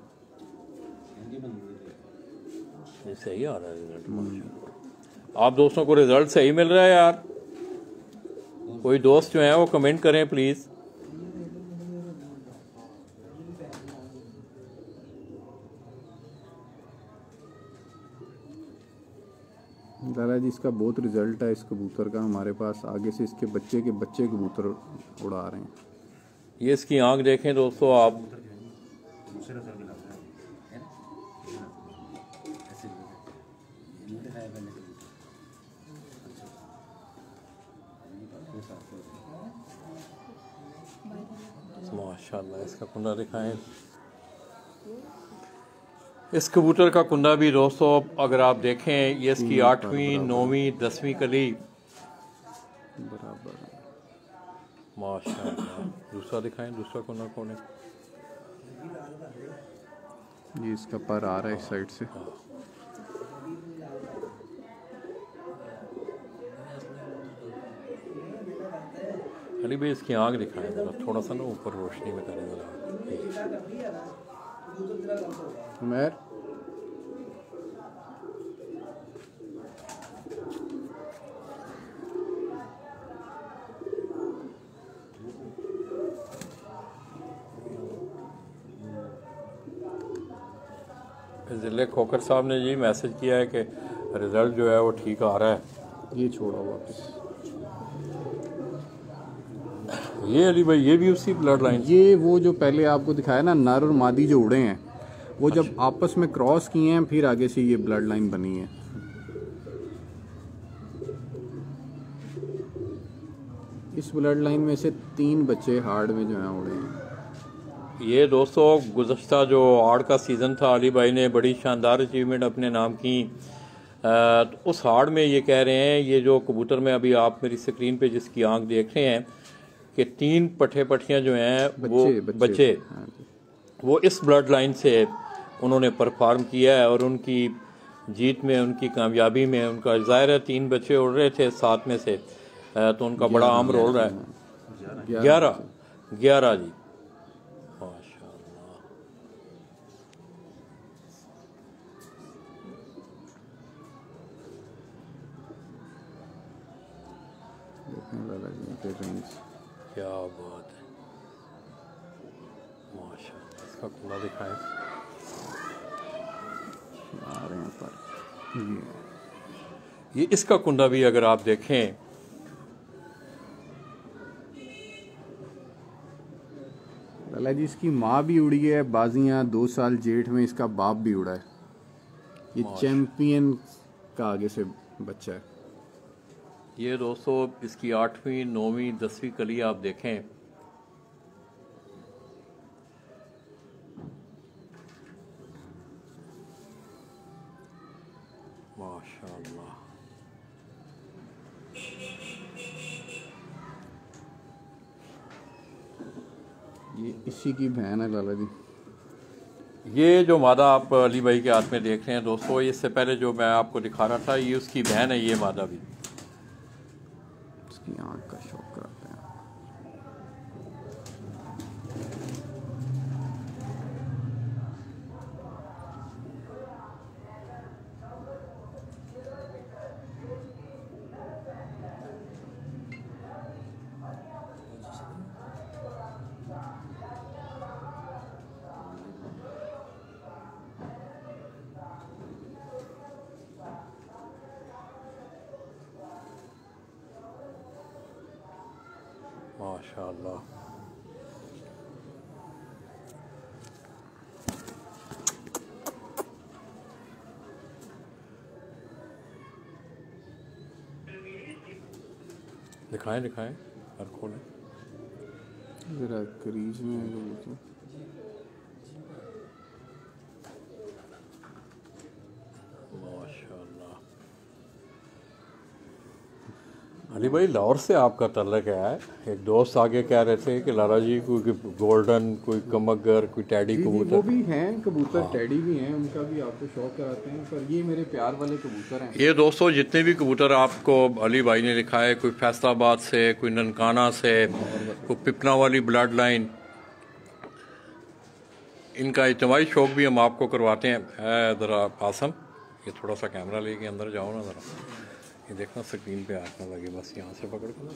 [SPEAKER 1] ये सही आ रहा है रिजल्ट। आप दोस्तों को रिजल्ट सही मिल रहा है यार? कोई दोस्त जो हैं वो कमेंट करें प्लीज़।
[SPEAKER 2] लाला जी इसका बहुत रिजल्ट है इस कबूतर का हमारे पास। आगे से इसके बच्चे के बच्चे कबूतर उड़ा रहे हैं।
[SPEAKER 1] ये इसकी आंख देखें दोस्तों आप। माशाल्लाह इसका कुंडा दिखाएं। इस कबूतर का कुंडा भी दोस्तों अगर आप देखें ये इसकी 8वीं 9वीं 10वीं कली
[SPEAKER 2] बराबर।
[SPEAKER 1] माशाल्लाह। दूसरा दिखाएं, दूसरा कुंडा कौन है?
[SPEAKER 2] ये इसका पर आ रहा है इस साइड से।
[SPEAKER 1] अली भाई इसकी आँख दिखाएं जरा, थोड़ा सा ना ऊपर रोशनी में करें जरा।
[SPEAKER 2] उमर
[SPEAKER 1] ज़िले खोकर साहब ने जी मैसेज किया है कि रिज़ल्ट जो है वो ठीक आ रहा है।
[SPEAKER 2] ये छोड़ो वापस।
[SPEAKER 1] ये अली भाई ये भी उसी ब्लड लाइन।
[SPEAKER 2] ये वो जो पहले आपको दिखाया ना नर और मादी जो उड़े हैं वो जब आपस में क्रॉस किए हैं फिर आगे से ये ब्लड लाइन बनी है। इस ब्लड लाइन में से 3 बच्चे हार्ड में जो हैं उड़े हैं।
[SPEAKER 1] ये दोस्तों गुज़श्ता जो हाड़ का सीज़न था, अली भाई ने बड़ी शानदार अचीवमेंट अपने नाम की। तो उस हाड़ में ये कह रहे हैं, ये जो कबूतर में अभी आप मेरी स्क्रीन पे जिसकी आंख देख रहे हैं कि 3 पट्टियाँ जो हैं वो बच्चे वो इस ब्लड लाइन से उन्होंने परफॉर्म किया है और उनकी जीत में, उनकी कामयाबी में उनका ज़ाहिर है 3 बच्चे उड़ रहे थे 7 में से, तो उनका बड़ा अहम रोल रहा है। 11 जी, माशाअल्लाह। क्या बात है, माशाअल्लाह। इसका कुंडा दिखाएं।
[SPEAKER 2] आ रहे हैं पर
[SPEAKER 1] ये इसका कुंडा भी अगर आप देखें,
[SPEAKER 2] लाला जी इसकी माँ भी उड़ी है, बाजियाँ 2 साल जेठ में इसका बाप भी उड़ा है। ये चैंपियन का आगे से बच्चा है।
[SPEAKER 1] ये दोस्तों इसकी 8वीं 9वीं 10वीं कली आप देखें, माशाअल्लाह।
[SPEAKER 2] ये इसी की बहन है लाला जी।
[SPEAKER 1] ये जो मादा आप अली भाई के हाथ में देख रहे हैं दोस्तों, इससे पहले जो मैं आपको दिखा रहा था, ये उसकी बहन है, ये मादा भी।
[SPEAKER 2] इसकी आँख का शौक कराते हैं।
[SPEAKER 1] माशाअल्लाह। दिखाएं दिखाएं, हर खोलें।
[SPEAKER 2] जरा क्रीज में है कबूतर।
[SPEAKER 1] माशाअल्लाह। अली भाई, लाहौर से आपका तल्लक है। एक दोस्त आगे कह रहे थे कि लाला जी कोई गोल्डन, कोई कमगर, कोई टैडी कबूतर।
[SPEAKER 2] वो भी हैं कबूतर, टैडी भी हैं, उनका भी आपको शौक कराते हैं। पर ये मेरे प्यार वाले कबूतर हैं।
[SPEAKER 1] ये दोस्तों जितने भी कबूतर आपको अली भाई ने लिखा है, कोई फैसलाबाद से, कोई ननकाना से, कोई पिपना वाली ब्लड लाइन, इनका इज्तिमाई शौक भी हम आपको करवाते हैं। ज़रा आसम, ये थोड़ा सा कैमरा लेके अंदर जाओ ना ज़रा, ये देखना स्क्रीन पे हाथ ना लगे, बस यहाँ से पकड़ कर।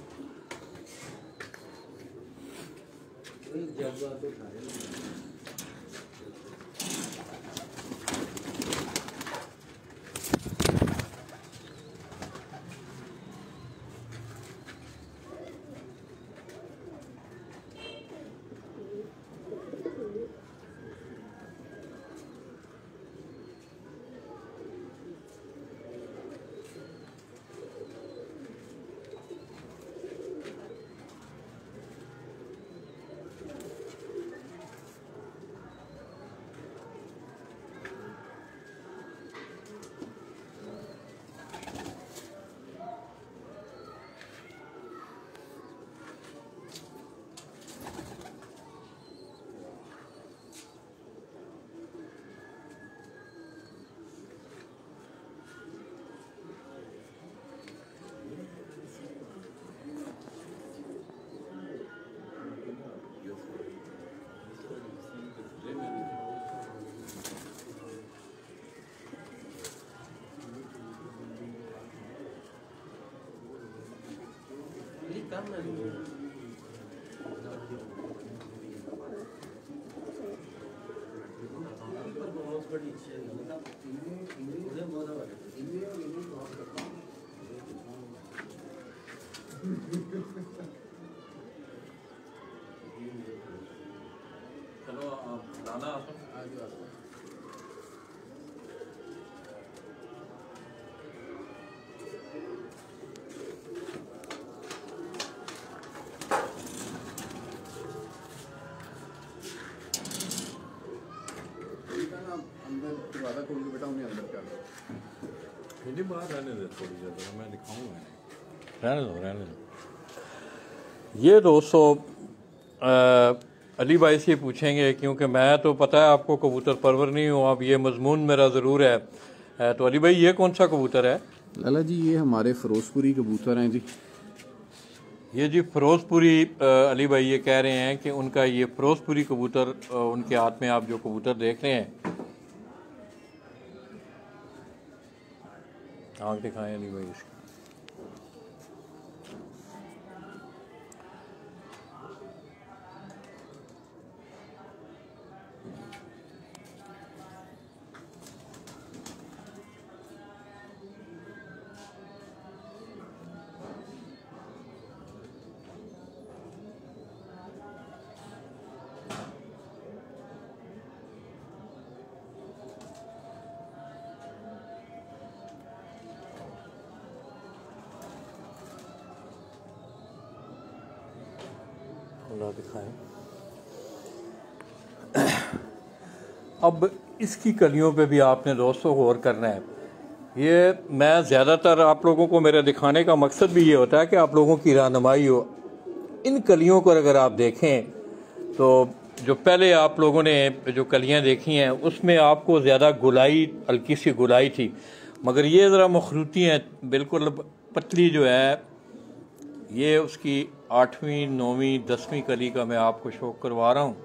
[SPEAKER 1] चलो लाना नहीं बाहर रहने दे थोड़ी ज़्यादा, मैं दिखाऊंगा। रहने दो रहने दो। ये दोस्तों अली भाई से पूछेंगे, क्योंकि मैं तो पता है आपको कबूतर परवर नहीं हूँ, अब ये मजमून मेरा ज़रूर है। तो अली भाई ये कौन सा कबूतर है?
[SPEAKER 2] लाला जी ये हमारे फिरोजपुरी कबूतर हैं जी।
[SPEAKER 1] ये जी फिरोजपुरी, अली भाई ये कह रहे हैं कि उनका ये फिरोजपुरी कबूतर, उनके हाथ में आप जो कबूतर देख रहे हैं, आँख दिखाएं अली भाई इसकी। दिखाएं। अब इसकी कलियों पे भी आपने दोस्तों गौर करना है। ये मैं ज़्यादातर आप लोगों को मेरे दिखाने का मकसद भी ये होता है कि आप लोगों की रहनुमाई हो। इन कलियों को अगर आप देखें तो जो पहले आप लोगों ने जो कलियां देखी हैं उसमें आपको ज़्यादा गुलाई, हल्की सी गुलाई थी, मगर ये ज़रा मखरूती हैं, बिल्कुल पतली जो है। ये उसकी 8वीं 9वीं 10वीं कली का मैं आपको शौक करवा रहा हूँ।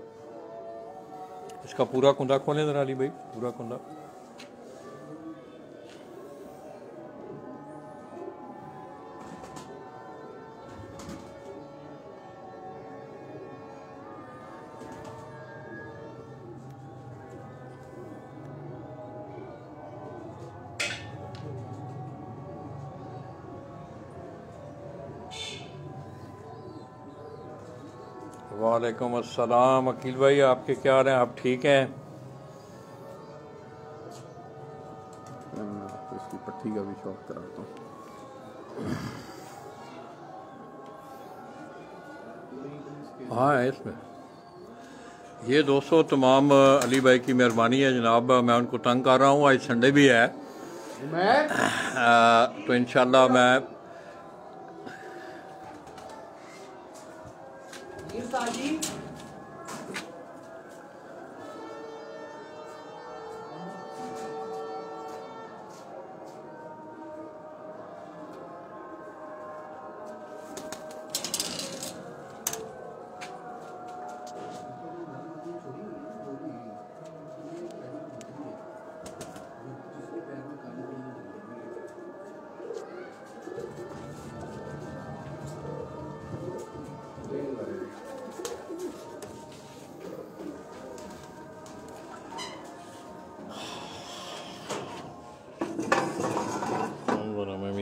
[SPEAKER 1] इसका पूरा कुंदा खोलें ज़रा अली भाई, पूरा कुंदा। वालेकुम अस्सलाम अकील भाई, आपके क्या हाल हैं? आप ठीक हैं?
[SPEAKER 2] मैं आपको इसकी पट्टी का भी शौक कराता हूँ।
[SPEAKER 1] हाँ है इसमें। ये दोस्तों तमाम अली भाई की मेहरबानी है जनाब, मैं उनको तंग कर रहा हूँ। आज संडे भी है तो इंशाल्लाह मैं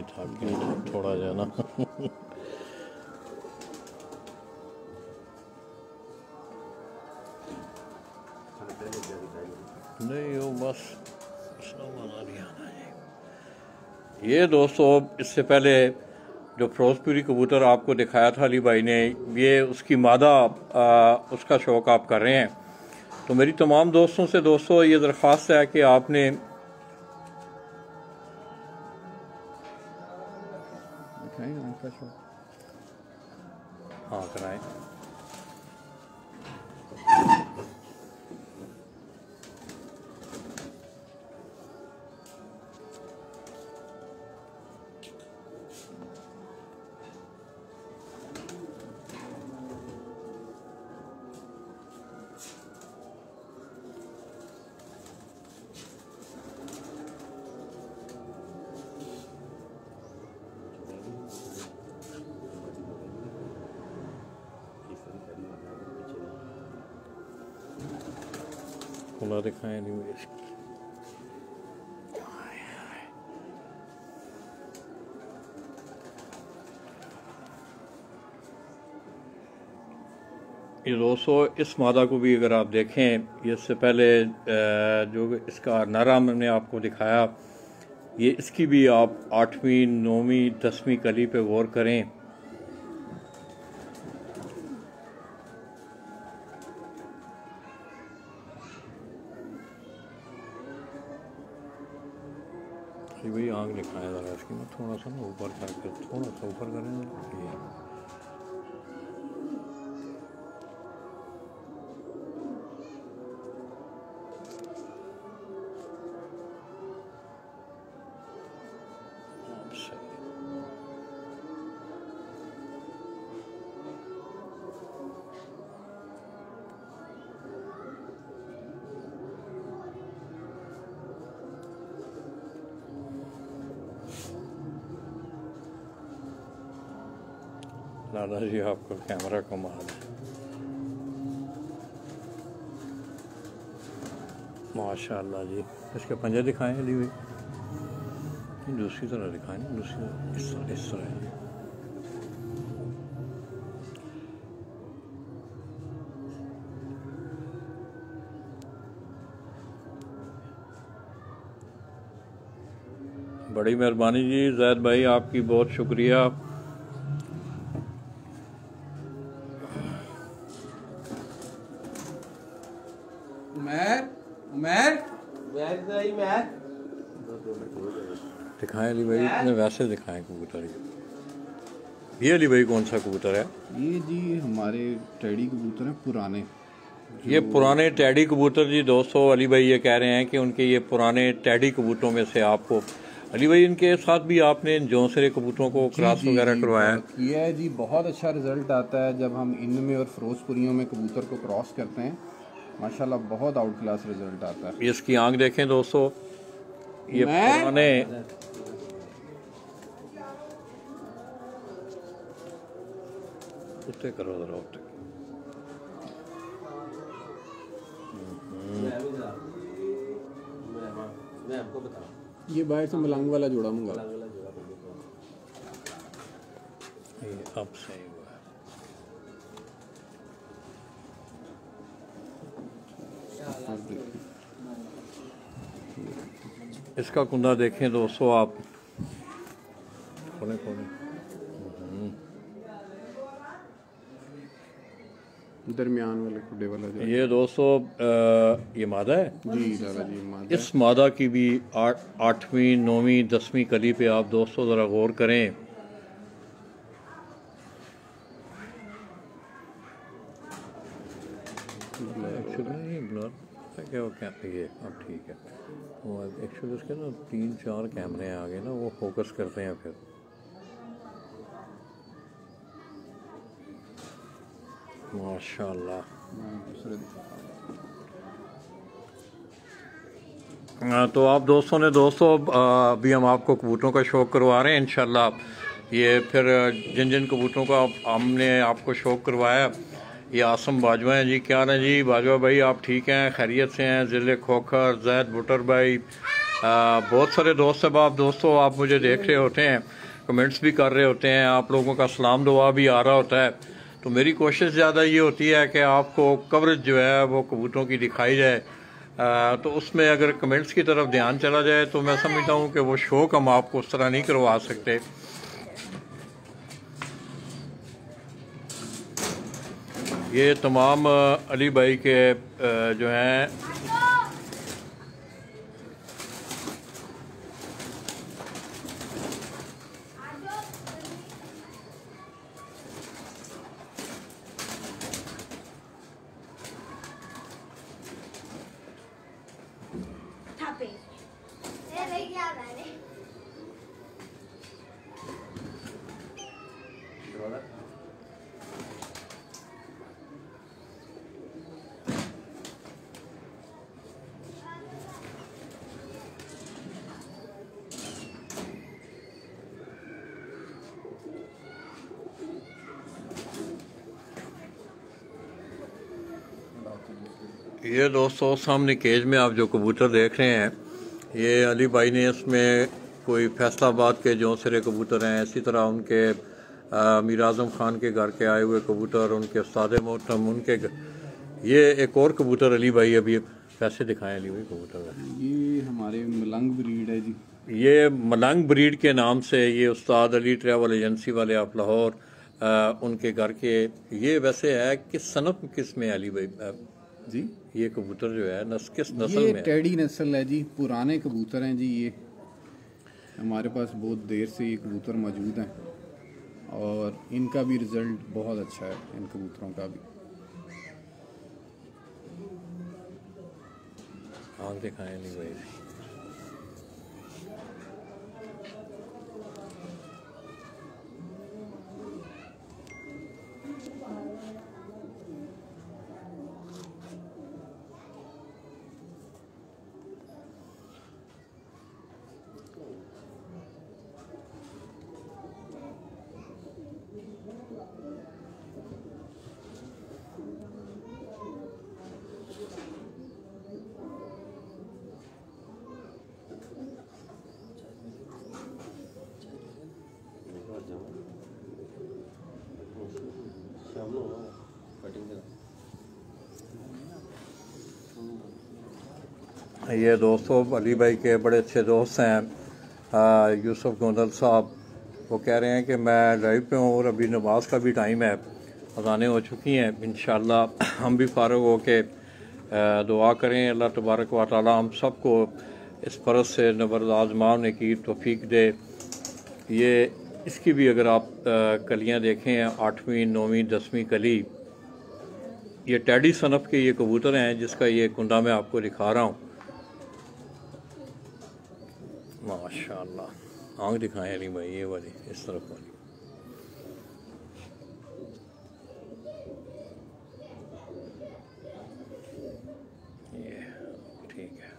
[SPEAKER 1] थक गई थोड़ा जा ना नहीं वो बस ये दोस्तों इससे पहले जो फिरोजपुरी कबूतर आपको दिखाया था अली भाई ने, ये उसकी मादा उसका शौक़ आप कर रहे हैं। तो मेरी तमाम दोस्तों से दोस्तों ये दरख्वास्त है कि आपने हाँ कराएं। खुला दिखाएं नहीं मुझे। ये दोस्तों इस मादा को भी अगर आप देखें, ये इससे पहले जो इसका नरा मैंने आपको दिखाया, ये इसकी भी आप 8वीं 9वीं 10वीं कली पे गौर करें। भाई आँख दिखाया इसकी मैं थोड़ा सा ना ऊपर करके थोड़ा सा ऊपर करें ये लाला जी आपका कैमरा कमाल है माशाल्लाह जी। इसके पंजे दिखाएं अली भाई, दूसरी तरह दिखाएं, दूसरी इस तरह है। बड़ी मेहरबानी जी जैद भाई, आपकी बहुत शुक्रिया। दिखाएं अली भाई, इतने वैसे दिखाएं कबूतर। ये अली भाई कौन सा कबूतर है?
[SPEAKER 2] ये जी हमारे टैडी कबूतर हैं पुराने।
[SPEAKER 1] ये पुराने टैडी कबूतर जी दोस्तों, अली भाई ये कह रहे हैं कि उनके ये पुराने टैडी कबूतरों में से आपको अली भाई इनके साथ भी आपने जौनसरे कबूतरों को क्रॉस वगैरह करवाया
[SPEAKER 2] किया है जी। बहुत अच्छा रिजल्ट आता है जब हम इनमें और फिरोजपुरियों में कबूतर को क्रॉस करते हैं, माशाल्लाह बहुत आउट क्लास रिजल्ट आता है।
[SPEAKER 1] इसकी आंख देखें दोस्तों, ये पुराने उत्ते करो जरा उत्ते।
[SPEAKER 4] मैं आपको बताऊं,
[SPEAKER 2] ये बाहर से मलंग वाला जोड़ा मंगा।
[SPEAKER 1] ये अब सही हुआ है। इसका कुंदा देखें दोस्तों आप, खोलें खोलें।
[SPEAKER 2] दरमियान वाले खुडे वाला जो
[SPEAKER 1] ये दोस्तों ये मादा है
[SPEAKER 2] जी लाला जी मादा।
[SPEAKER 1] इस मादा की भी 8वीं 9वीं 10वीं कली पे आप दोस्तों ज़रा गौर करें। क्या ये अब ठीक है, वो एक्चुअली उसके ना 3-4 कैमरे आ गए ना, वो फोकस करते हैं फिर। माशाल्लाह। तो आप दोस्तों ने अभी हम आपको कबूतरों का शौक़ करवा रहे हैं इंशाल्लाह। ये फिर जिन जिन कबूतरों का हमने आपको शौक़ करवाया, ये आसम बाजवा हैं जी। क्या हाल है जी बाजवा भाई, आप ठीक हैं, खैरियत से हैं? ज़िले खोखर, जैद भुटर भाई, बहुत सारे दोस्त अब आप दोस्तों आप मुझे देख रहे होते हैं, कमेंट्स भी कर रहे होते हैं, आप लोगों का सलाम दुआ भी आ रहा होता है। तो मेरी कोशिश ज़्यादा ये होती है कि आपको कवरेज जो है वो कबूतरों की दिखाई जाए। तो उसमें अगर कमेंट्स की तरफ ध्यान चला जाए तो मैं समझता हूँ कि वो शौक़ हम आपको उस तरह नहीं करवा सकते। ये तमाम अली भाई के जो हैं ये दोस्तों सामने केज में आप जो कबूतर देख रहे हैं, ये अली भाई ने इसमें कोई फैसलाबाद के जौनसरे कबूतर हैं, इसी तरह उनके मीर आज़म ख़ान के घर के आए हुए कबूतर, उनके उस्ताद मोहतरम उनके ये एक और कबूतर अली भाई अभी कैसे दिखाएं अली भाई कबूतर?
[SPEAKER 2] ये हमारे मलंग ब्रीड है जी।
[SPEAKER 1] ये मलंग ब्रीड के नाम से ये उस्ताद अली ट्रैवल एजेंसी वाले आप लाहौर उनके घर के, ये वैसे है किस सनफ किस में अली भाई
[SPEAKER 2] जी?
[SPEAKER 1] ये कबूतर जो है किस नस्ल
[SPEAKER 2] ये
[SPEAKER 1] में?
[SPEAKER 2] टैडी नस्ल है जी, पुराने कबूतर हैं जी। हमारे पास बहुत देर से ये कबूतर मौजूद हैं और इनका भी रिज़ल्ट बहुत अच्छा है, इन कबूतरों का भी।
[SPEAKER 1] आँख दिखाएं नहीं भाई। ये दोस्तों अली भाई के बड़े अच्छे दोस्त हैं यूसुफ गोंदल साहब। वो कह रहे हैं कि मैं लाइव पे हूँ और अभी नमाज का भी टाइम है, अज़ानें हो चुकी हैं। इंशाअल्लाह हम भी फारग हो के दुआ करें अल्लाह तबारक व तआला हम सबको इस फ़र्ज़ से नबरद आज़माने की तौफ़ीक दे। ये इसकी भी अगर आप कलियाँ देखें 8वीं 9वीं 10वीं कली, ये टैडी सनफ़ के ये कबूतर हैं जिसका ये कुंडा मैं आपको दिखा रहा हूँ। माशाअल्लाह आँख दिखाएं अली भाई, ये वाली इस तरफ वाली। ये ठीक है।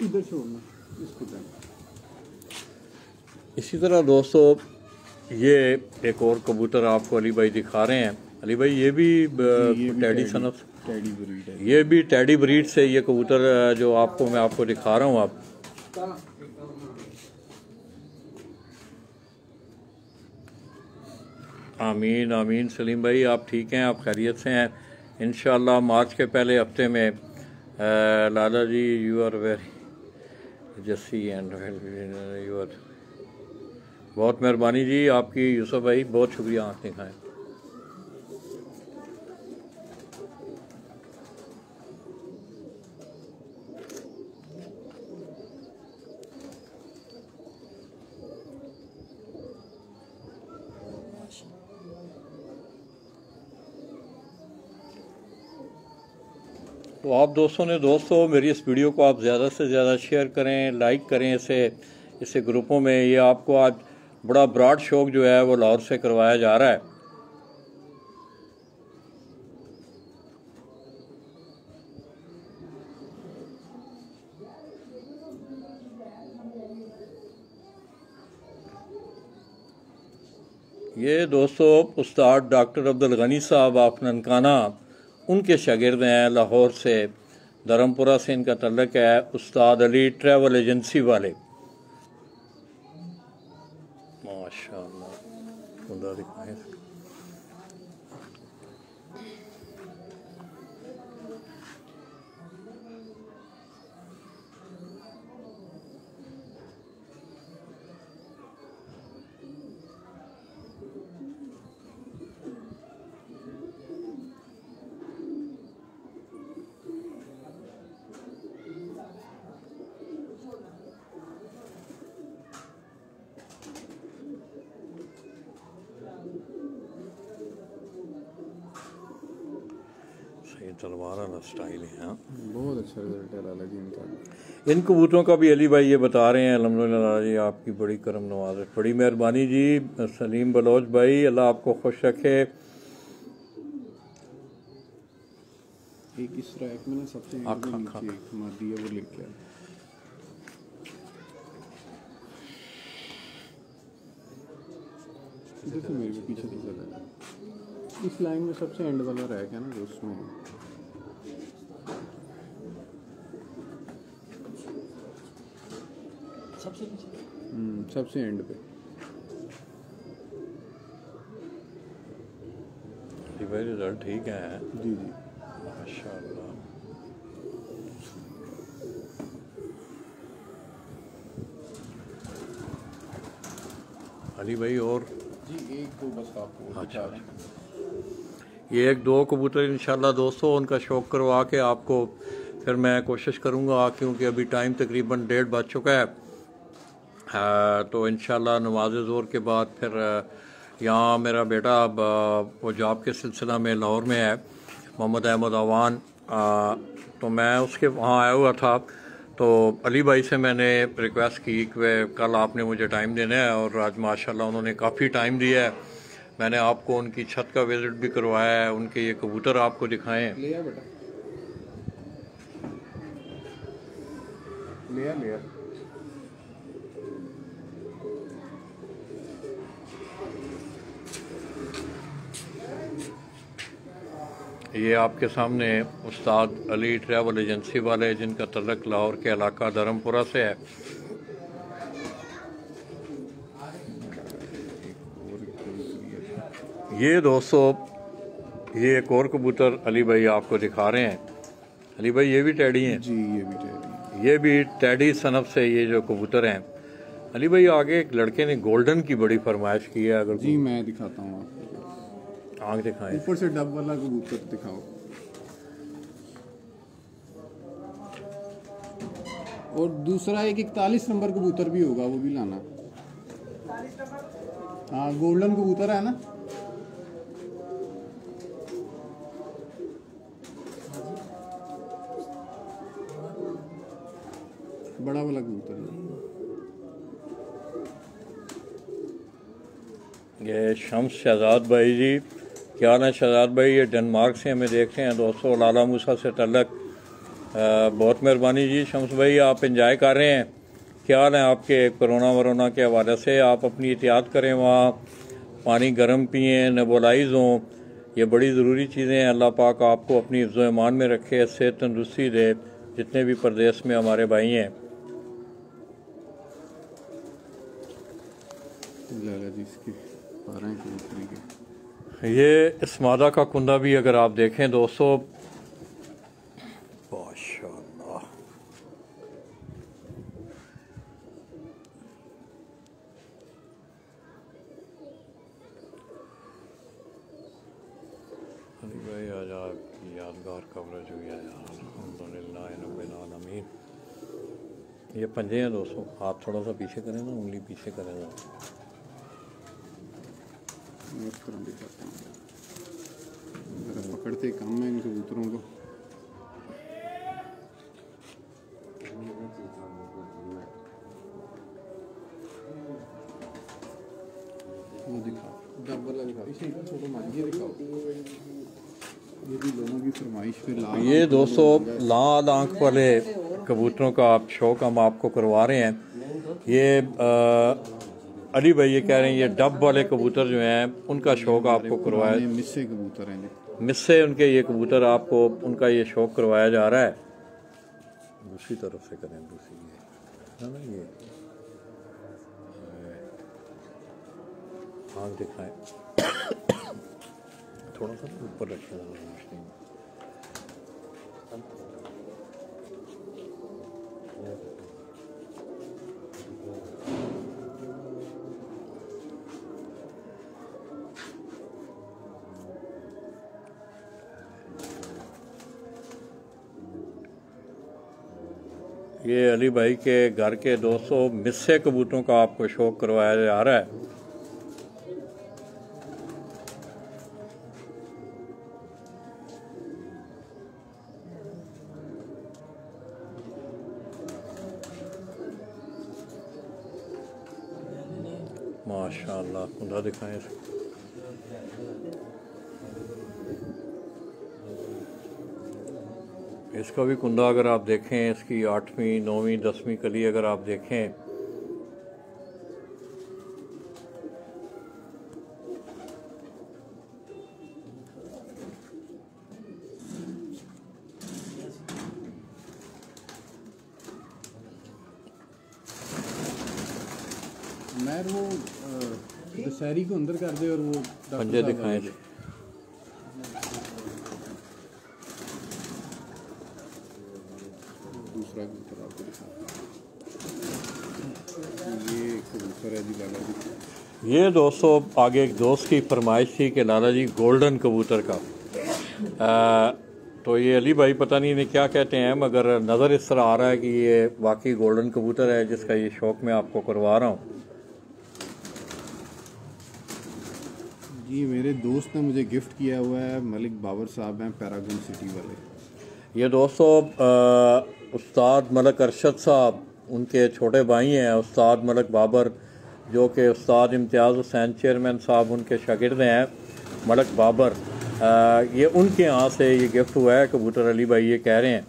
[SPEAKER 2] इधर छोड़ना इसको देना।
[SPEAKER 1] इसी तरह दोस्तों ये एक और कबूतर आपको अली भाई दिखा रहे हैं। अली भाई ये भी टैडी सनफ़,
[SPEAKER 2] टैडी ब्रीड है।
[SPEAKER 1] ये भी टैडी ब्रीड से ये कबूतर जो मैं आपको दिखा रहा हूँ। आप आमीन आमीन। सलीम भाई आप ठीक हैं, आप खैरियत से हैं? इंशाअल्लाह मार्च के पहले हफ्ते में Lala ji you are very jazzy and you are, बहुत मेहरबानी जी आपकी यूसुफ भाई, बहुत शुक्रिया। आँख दिखाएं। तो आप दोस्तों मेरी इस वीडियो को आप ज़्यादा से ज़्यादा शेयर करें, लाइक करें इसे ग्रुपों में। ये आपको आज बड़ा ब्रॉड शौक जो है वो लाहौर से करवाया जा रहा है। ये दोस्तों उस्ताद डॉक्टर अब्दुल गनी साहब ऑफ ननकाना, उनके शागिर्द हैं लाहौर से, धर्मपुरा से इनका तल्लक है। उस्ताद अली ट्रैवल एजेंसी वाले, माशाअल्लाह खुदा दिखाए। तलवार वाला स्टाइल है। हाँ
[SPEAKER 2] बहुत अच्छा रिजल्ट है लाला जी इनका।
[SPEAKER 1] इन कबूतरों का भी अली भाई ये बता रहे हैं। अल्हम्दुलिल्लाह लाला जी आपकी बड़ी करम नवाज है, बड़ी मेहरबानी जी। सलीम बलोच भाई अल्लाह आपको खुश रखे।
[SPEAKER 2] एक इस रैक में ना सबसे नीचे एक मादी है वो लेके आ। इधर से मेरे पीछे तो चला इस लाइन में सबसे एंड वाला रैक है ना जो उसमें
[SPEAKER 3] सबसे पीछे
[SPEAKER 2] सबसे एंड पे।
[SPEAKER 1] भाई रिजल्ट ठीक है।
[SPEAKER 2] जी जी
[SPEAKER 1] माशाल्लाह। अली भाई और
[SPEAKER 2] जी, एक तो बस आपको
[SPEAKER 1] अच्छा,
[SPEAKER 2] दिखा रहे हैं।
[SPEAKER 1] ये 1-2 कबूतर इंशाल्लाह दोस्तों उनका शौक करवा के आपको फिर मैं कोशिश करूँगा, क्योंकि अभी टाइम तकरीबन 1:30 बज चुका है। तो इंशाल्लाह नमाज ज़ोहर के बाद फिर यहाँ मेरा बेटा अब वो जॉब के सिलसिला में लाहौर में है, मोहम्मद अहमद अवान, तो मैं उसके वहाँ आया हुआ था। तो अली भाई से मैंने रिक्वेस्ट की कि वे कल आपने मुझे टाइम देना है, और आज माशाल्लाह उन्होंने काफ़ी टाइम दिया है। मैंने आपको उनकी छत का विज़िट भी करवाया है, उनके ये कबूतर आपको दिखाएं।
[SPEAKER 2] ले आ बेटा, ले आ।
[SPEAKER 1] ये आपके सामने उस्ताद अली ट्रैवल एजेंसी वाले, जिनका तल्लक लाहौर के इलाका धर्मपुरा से है। ये दोस्तों ये एक और कबूतर अली भाई आपको दिखा रहे हैं। अली भाई ये भी टैडी हैं
[SPEAKER 2] जी, ये भी टैडी।
[SPEAKER 1] ये भी टैडी सनफ से ये जो कबूतर हैं। अली भाई आगे एक लड़के ने गोल्डन की बड़ी फरमाइश की है, अगर
[SPEAKER 2] जी मैं दिखाता हूँ आपको।
[SPEAKER 1] आंख दिखाएं।
[SPEAKER 2] ऊपर से डब वाला कबूतर दिखाओ। और दूसरा एक 41 नंबर कबूतर भी होगा, वो भी लाना। हाँ, गोल्डन कबूतर है ना। बड़ा वाला कबूतर है।
[SPEAKER 1] ये शम्स शहजाद भाई जी, क्या हाल है शहजाद भाई? ये डेनमार्क से हमें देख रहे हैं दोस्तों, लाला मूसा से तल्लक। बहुत मेहरबानी जी शम्स भाई, आप इंजॉय कर रहे हैं। क्या हाल है आपके? कोरोना वरोना के हवाले से आप अपनी एहतियात करें, वहाँ पानी गर्म पिएँ, नेबुलाइज हों, ये बड़ी ज़रूरी चीज़ें हैं। अल्लाह पाक आपको अपनी हिफ्ज़ व ईमान में रखे, सेहत तंदुरुस्ती दे, जितने भी प्रदेश में हमारे भाई हैं। ये इस मादा का कुंदा भी अगर आप देखें दोस्तों, माशाअल्लाह। अली भाई आज आपकी यादगार कवरेज हुई है यार, अल्हम्दुलिल्लाह रब्बिल आलमीन। ये पंजे हैं दोस्तों, आप थोड़ा सा पीछे करें ना, उंगली पीछे करें ना।
[SPEAKER 2] पकड़ते कम है इन कबूतरों को। वो दिखाओ, डब वाला दिखाओ, इसे छोटा मार, ये दिखाओ। ये भी लोगों की फरमाइश पे लाल।
[SPEAKER 1] ये दोस्तों लाल आंख वाले कबूतरों का आप शौक हम आपको करवा रहे हैं। ये अली भाई ये कह रहे हैं ये डब वाले कबूतर जो हैं उनका शौक आपको करवाया,
[SPEAKER 2] मिस्से कबूतर हैं,
[SPEAKER 1] मिस्से उनके ये कबूतर आपको उनका ये शौक करवाया जा रहा है। दूसरी तरफ से करें, दूसरी ये है ना, ये आँख दिखाएं, थोड़ा सा ऊपर रखें। ये अली भाई के घर के 200 मिस्से कबूतरों का आपको शौक करवाया जा रहा है। माशाअल्लाह, खुदा दिखाएं। इसका भी कुंदा अगर आप देखें, इसकी 8वीं 9वीं 10वीं कली अगर आप देखें,
[SPEAKER 2] मैं वो दशहरी को अंदर कर दे और वो
[SPEAKER 1] पंजे दिखाएं।
[SPEAKER 2] दूसरा कबूतर आपको दिखाता हूँ। ये कबूतर है जी लाला जी।
[SPEAKER 1] ये दोस्तों आगे एक दोस्त की फरमाइश थी कि लाला जी गोल्डन कबूतर का तो ये अली भाई पता नहीं इन्हें क्या कहते हैं, मगर नज़र इस तरह आ रहा है कि ये वाकई गोल्डन कबूतर है जिसका ये शौक़ मैं आपको करवा रहा हूँ।
[SPEAKER 2] जी मेरे दोस्त ने मुझे गिफ्ट किया हुआ है, मलिक बाबर साहब हैं पैरागन सिटी वाले।
[SPEAKER 1] ये दोस्तों उस्ताद मलक अरशद साहब, उनके छोटे भाई हैं उस्ताद मलक बाबर, जो कि उस्ताद इम्तियाज़ हुसैन चेयरमैन साहब उनके शागिर्द हैं मलक बाबर। ये उनके यहाँ से ये गिफ्ट हुआ है कबूतर, अली भाई ये कह रहे हैं।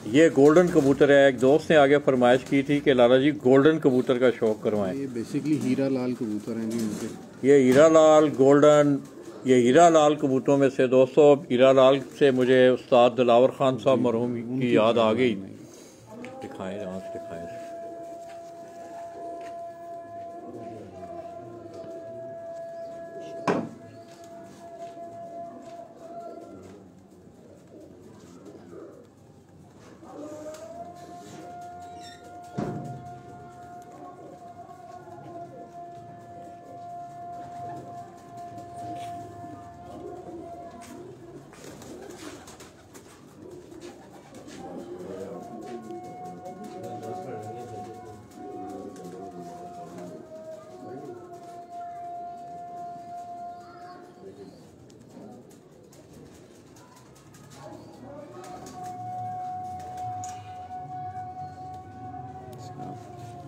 [SPEAKER 1] ये गोल्डन कबूतर है। एक दोस्त ने आगे फरमाइश की थी कि लाला जी गोल्डन कबूतर का शौक़ करवाएं।
[SPEAKER 2] ये बेसिकली हीरा लाल कबूतर हैं जी उनके।
[SPEAKER 1] ये हीरा लाल गोल्डन, ये हीरा लाल कबूतरों में से दोस्तों हीरा लाल से मुझे उस्ताद दिलावर खान साहब मरहूम की याद आ गई। दिखाएं आँख दिखाएं।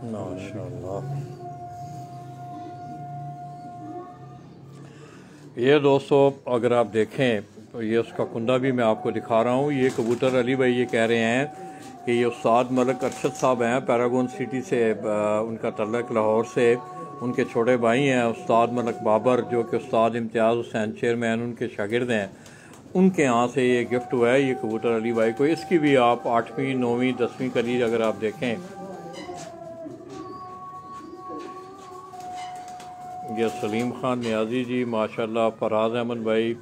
[SPEAKER 1] माशाअल्लाह। ये दोस्तों अगर आप देखें तो ये उसका कुंदा भी मैं आपको दिखा रहा हूँ। ये कबूतर अली भाई ये कह रहे हैं कि ये उस्ताद मलक अरशद साहब हैं पैरागन सिटी से, उनका तल्लक लाहौर से। उनके छोटे भाई हैं उस्ताद मलक बाबर, जो कि उस्ताद इम्तियाज़ हुसैन चेयरमैन उनके शागिर्द हैं। उनके यहाँ से ये गिफ्ट हुआ है ये कबूतर अली भाई को। इसकी भी आप 8वीं 9वीं 10वीं कलीज अगर आप देखें। ये सलीम खान नियाजी जी माशाल्लाह। फराज अहमद भाई,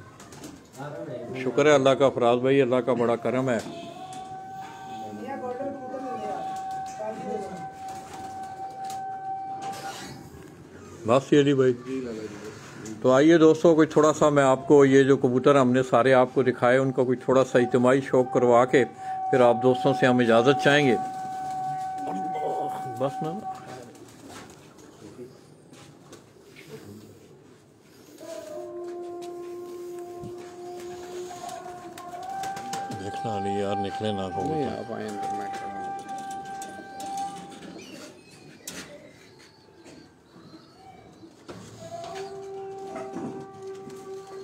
[SPEAKER 1] शुक्र है अल्लाह का फराज भाई, अल्लाह का बड़ा करम है। बस ये अली भाई। तो आइए दोस्तों कोई थोड़ा सा मैं आपको ये जो कबूतर हमने सारे आपको दिखाए उनका कोई थोड़ा सा इज्तिमाई शौक़ करवा के फिर आप दोस्तों से हम इजाज़त चाहेंगे। बस ना देखना अली यार, निकले ना कबूतर।
[SPEAKER 2] आप आए अंदर मैं खड़ा हूँ।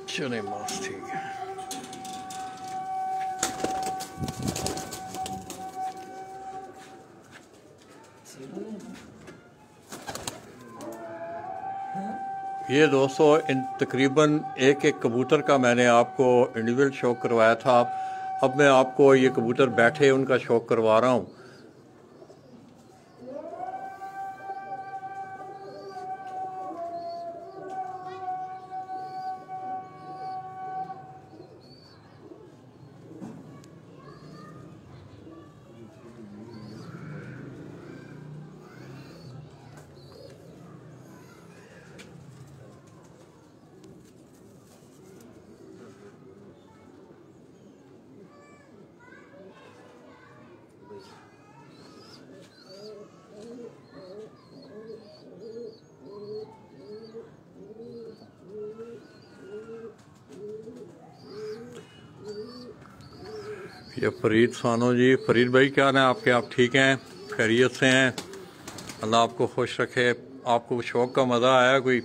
[SPEAKER 1] चले बस ठीक है। ये दोस्तों इन तकरीबन एक एक कबूतर का मैंने आपको इंडिविजुअल शौक़ करवाया था। अब मैं आपको ये कबूतर बैठे उनका शौक़ करवा रहा हूँ। ये फरीद सानो जी, फरीद भाई क्या है आपके? आप ठीक हैं, खैरियत से हैं? अल्लाह आपको खुश रखे। आपको शौक़ का मज़ा आया कोई?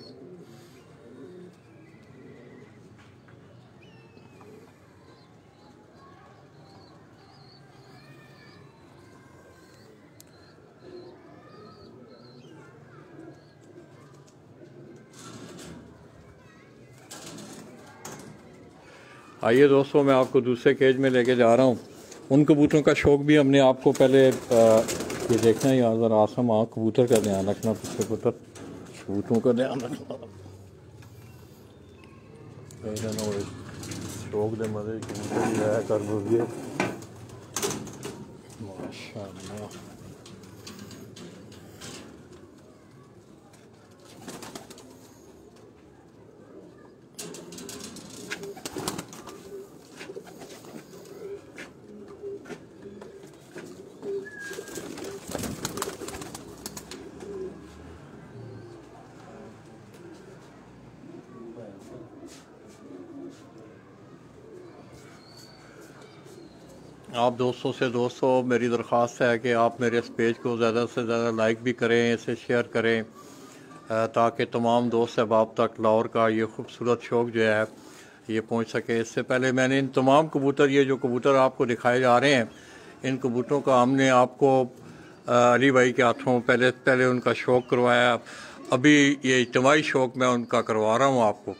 [SPEAKER 1] आइए दोस्तों मैं आपको दूसरे केज में लेके जा रहा हूँ। उन कबूतरों का शौक़ भी हमने आपको पहले ये देखना है। यार ज़रा आसम आँख कबूतर का ध्यान रखना, पीछे कबूतर कबूतरों का ध्यान रखना। शौक़ दे मज़े कबूतर कर माशाअल्लाह। आप दोस्तों से मेरी दरख्वास्त है कि आप मेरे इस पेज को ज़्यादा से ज़्यादा लाइक भी करें, इसे शेयर करें, ताकि तमाम दोस्त अहबाब तक लाहौर का ये खूबसूरत शौक़ जो है ये पहुंच सके। इससे पहले मैंने इन तमाम कबूतर, ये जो कबूतर आपको दिखाए जा रहे हैं, इन कबूतरों का हमने आपको अली भाई के हाथों पहले उनका शौक़ करवाया। अभी ये इज्तिमाई शौक़ मैं उनका करवा रहा हूँ आपको।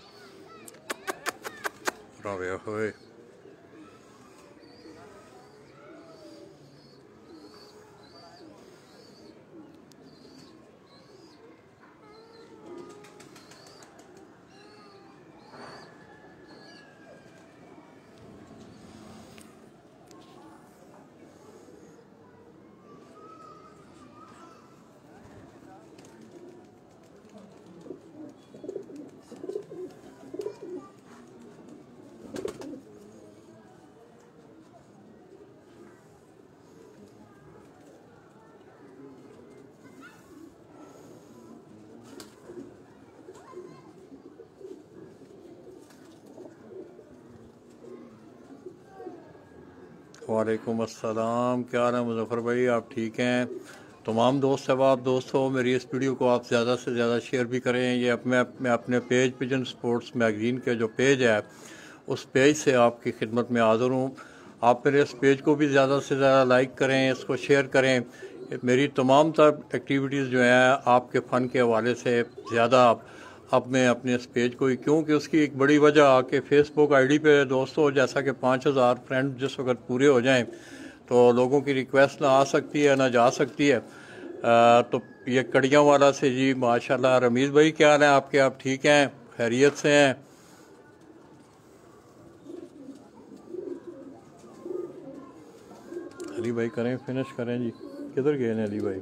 [SPEAKER 1] वालेकुम अस्सलाम, क्या हाल है मुज़फ़्फ़र भाई, आप ठीक हैं? तमाम दोस्त अहबाब दोस्तों, मेरी इस वीडियो को आप ज़्यादा से ज़्यादा शेयर भी करें। ये मैं अपने पेज पिजन स्पोर्ट्स मैगज़ीन के जो पेज है उस पेज से आपकी खिदमत में हाज़िर हूँ। आप मेरे इस पेज को भी ज़्यादा से ज़्यादा लाइक करें, इसको शेयर करें। मेरी तमाम तर एक्टिविटीज़ जो हैं आपके फ़न के हवाले से ज़्यादा अब मैं अपने इस पेज को ही, क्योंकि उसकी एक बड़ी वजह कि फ़ेसबुक आईडी पे दोस्तों जैसा कि 5000 फ्रेंड जिस वक्त पूरे हो जाएं तो लोगों की रिक्वेस्ट ना आ सकती है ना जा सकती है। तो ये कड़ियाँ वाला से जी माशाल्लाह। रमीज़ भाई क्या हाल है आपके, आप ठीक हैं, खैरियत से हैं? अली भाई करें, फिनिश करें जी। किधर गए हैं अली भाई?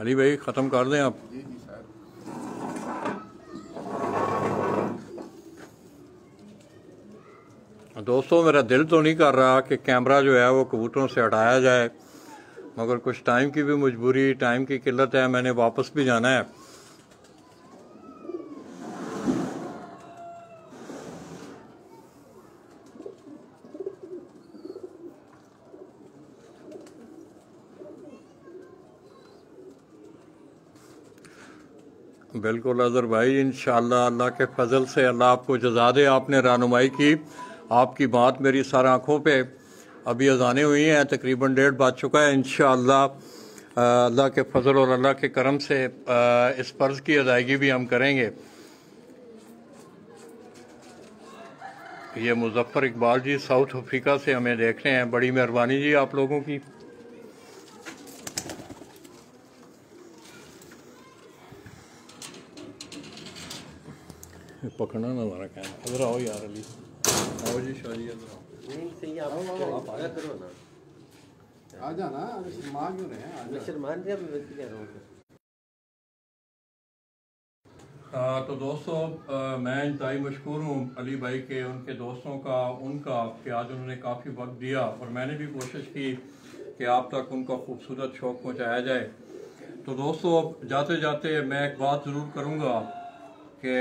[SPEAKER 1] अली भाई ख़त्म कर दें आप। दोस्तों मेरा दिल तो नहीं कर रहा कि कैमरा जो है वो कबूतरों से हटाया जाए, मगर कुछ टाइम की भी मजबूरी, टाइम की किल्लत है, मैंने वापस भी जाना है। बिल्कुल अज़हर भाई, इंशाअल्लाह अल्लाह के फजल से अल्लाह आपको जज़ा दे। आपने रहनुमाई की, आपकी बात मेरी सर आँखों पे। अभी अज़ानें हुई हैं, तकरीबन 1:30 बज चुका है। इंशाअल्लाह अल्लाह के फजल और अल्लाह के करम से इस फ़र्ज़ की अदायगी भी हम करेंगे। ये मुज़फ़्फ़र इकबाल जी साउथ अफ्रीका से हमें देख रहे हैं, बड़ी मेहरबानी जी आप लोगों की। पकड़ना ना हमारा कैम, इधर आओ यार अली, आओ जी शाह जी, इधर आओ। नहीं सही, आप आया करो ना, आ जाना, शर्मा क्यों रहे हैं? मैं शर्मान रहा, मैं वैसे कह रहा हूँ। तो दोस्तों मैं इंतहाई मशकूर हूँ अली भाई के, उनके दोस्तों का, उनका कि आज उन्होंने काफ़ी वक्त दिया और मैंने भी कोशिश की कि आप तक उनका खूबसूरत शौक़ पहुँचाया जाए। तो दोस्तों जाते जाते मैं एक बात ज़रूर करूँगा कि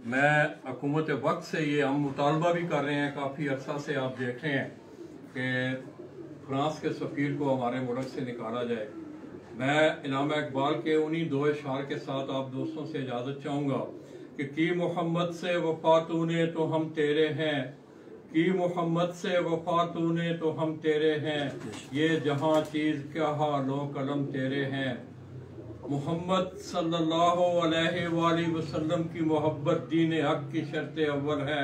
[SPEAKER 1] मैं हुकूमत वक्त से ये हम मुतालबा भी कर रहे हैं, काफ़ी अर्सा से आप देख रहे हैं कि फ्रांस के सफ़ीर को हमारे मुल्क से निकाला जाए। मैं इनामा इकबाल के उन्हीं दो इशार के साथ आप दोस्तों से इजाज़त चाहूँगा कि की मोहम्मद से वफ़ा तूने तो हम तेरे हैं, की मोहम्मद से वफ़ा तूने तो हम तेरे हैं, ये जहाँ चीज़ क्या हालो कलम तेरे हैं। मोहम्मद सल्लल्लाहु अलैहि वसल्लम की मोहब्बत दीन हक की शर्त अव्वल है,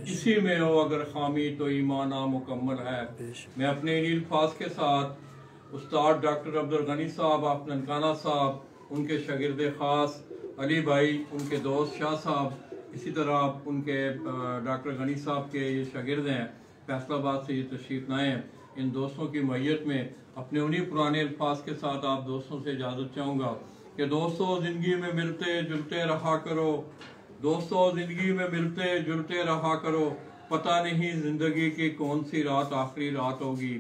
[SPEAKER 1] इसी में हो अगर खामी तो ईमान नामुकम्मल है। मैं अपने इन अल्फाज के साथ उस्ताद डॉक्टर अब्दुल गनी साहब, आप ननकाना साहब, उनके शागिर्द ख़ास अली भाई, उनके दोस्त शाह साहब, इसी तरह उनके डॉक्टर गनी साहब के ये शागिर्द हैं, फैसलाबाद से ये तशरीफ़ लाए हैं। इन दोस्तों की मैयत में अपने उन्हीं पुराने अल्फाज के साथ आप दोस्तों से इजाज़त चाहूँगा कि दोस्तों ज़िंदगी में मिलते जुलते रहा करो, दोस्तों ज़िंदगी में मिलते जुलते रहा करो, पता नहीं ज़िंदगी की कौन सी रात आखिरी रात होगी।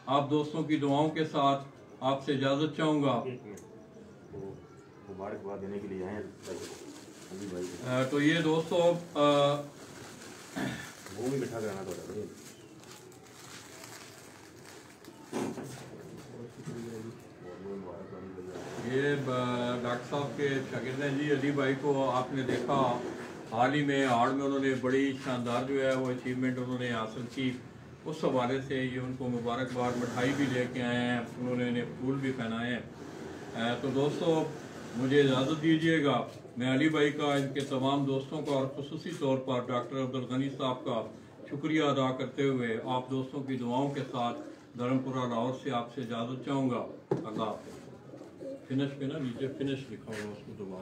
[SPEAKER 1] आप दोस्तों की दुआओं के साथ आपसे इजाज़त चाहूँगा।
[SPEAKER 5] मुबारकबाद देने के लिए आए हैं
[SPEAKER 1] तो ये दोस्तों
[SPEAKER 5] वो भी बिठा कराना पड़ा।
[SPEAKER 1] ये डॉक्टर साहब के शागिर्द हैं जी। अली भाई को आपने देखा हाल ही में हाड़ में उन्होंने बड़ी शानदार जो है वो अचीवमेंट उन्होंने हासिल की। उस हवाले से ये उनको मुबारकबाद, मिठाई भी लेके आए हैं, उन्होंने इन्हें फूल भी पहनाए हैं। तो दोस्तों मुझे इजाज़त दीजिएगा। मैं अली भाई का, इनके तमाम दोस्तों का और खुसूसी तौर पर डॉक्टर अब्दुल गनी साहब का शुक्रिया अदा करते हुए आप दोस्तों की दुआओं के साथ धर्मपुरा लाहौर से आपसे इजाज़त चाहूँगा। अल्लाह हाफ़िज़। फिनिश पे ना नीचे फिनिश लिखा हुआ उसको दोबारा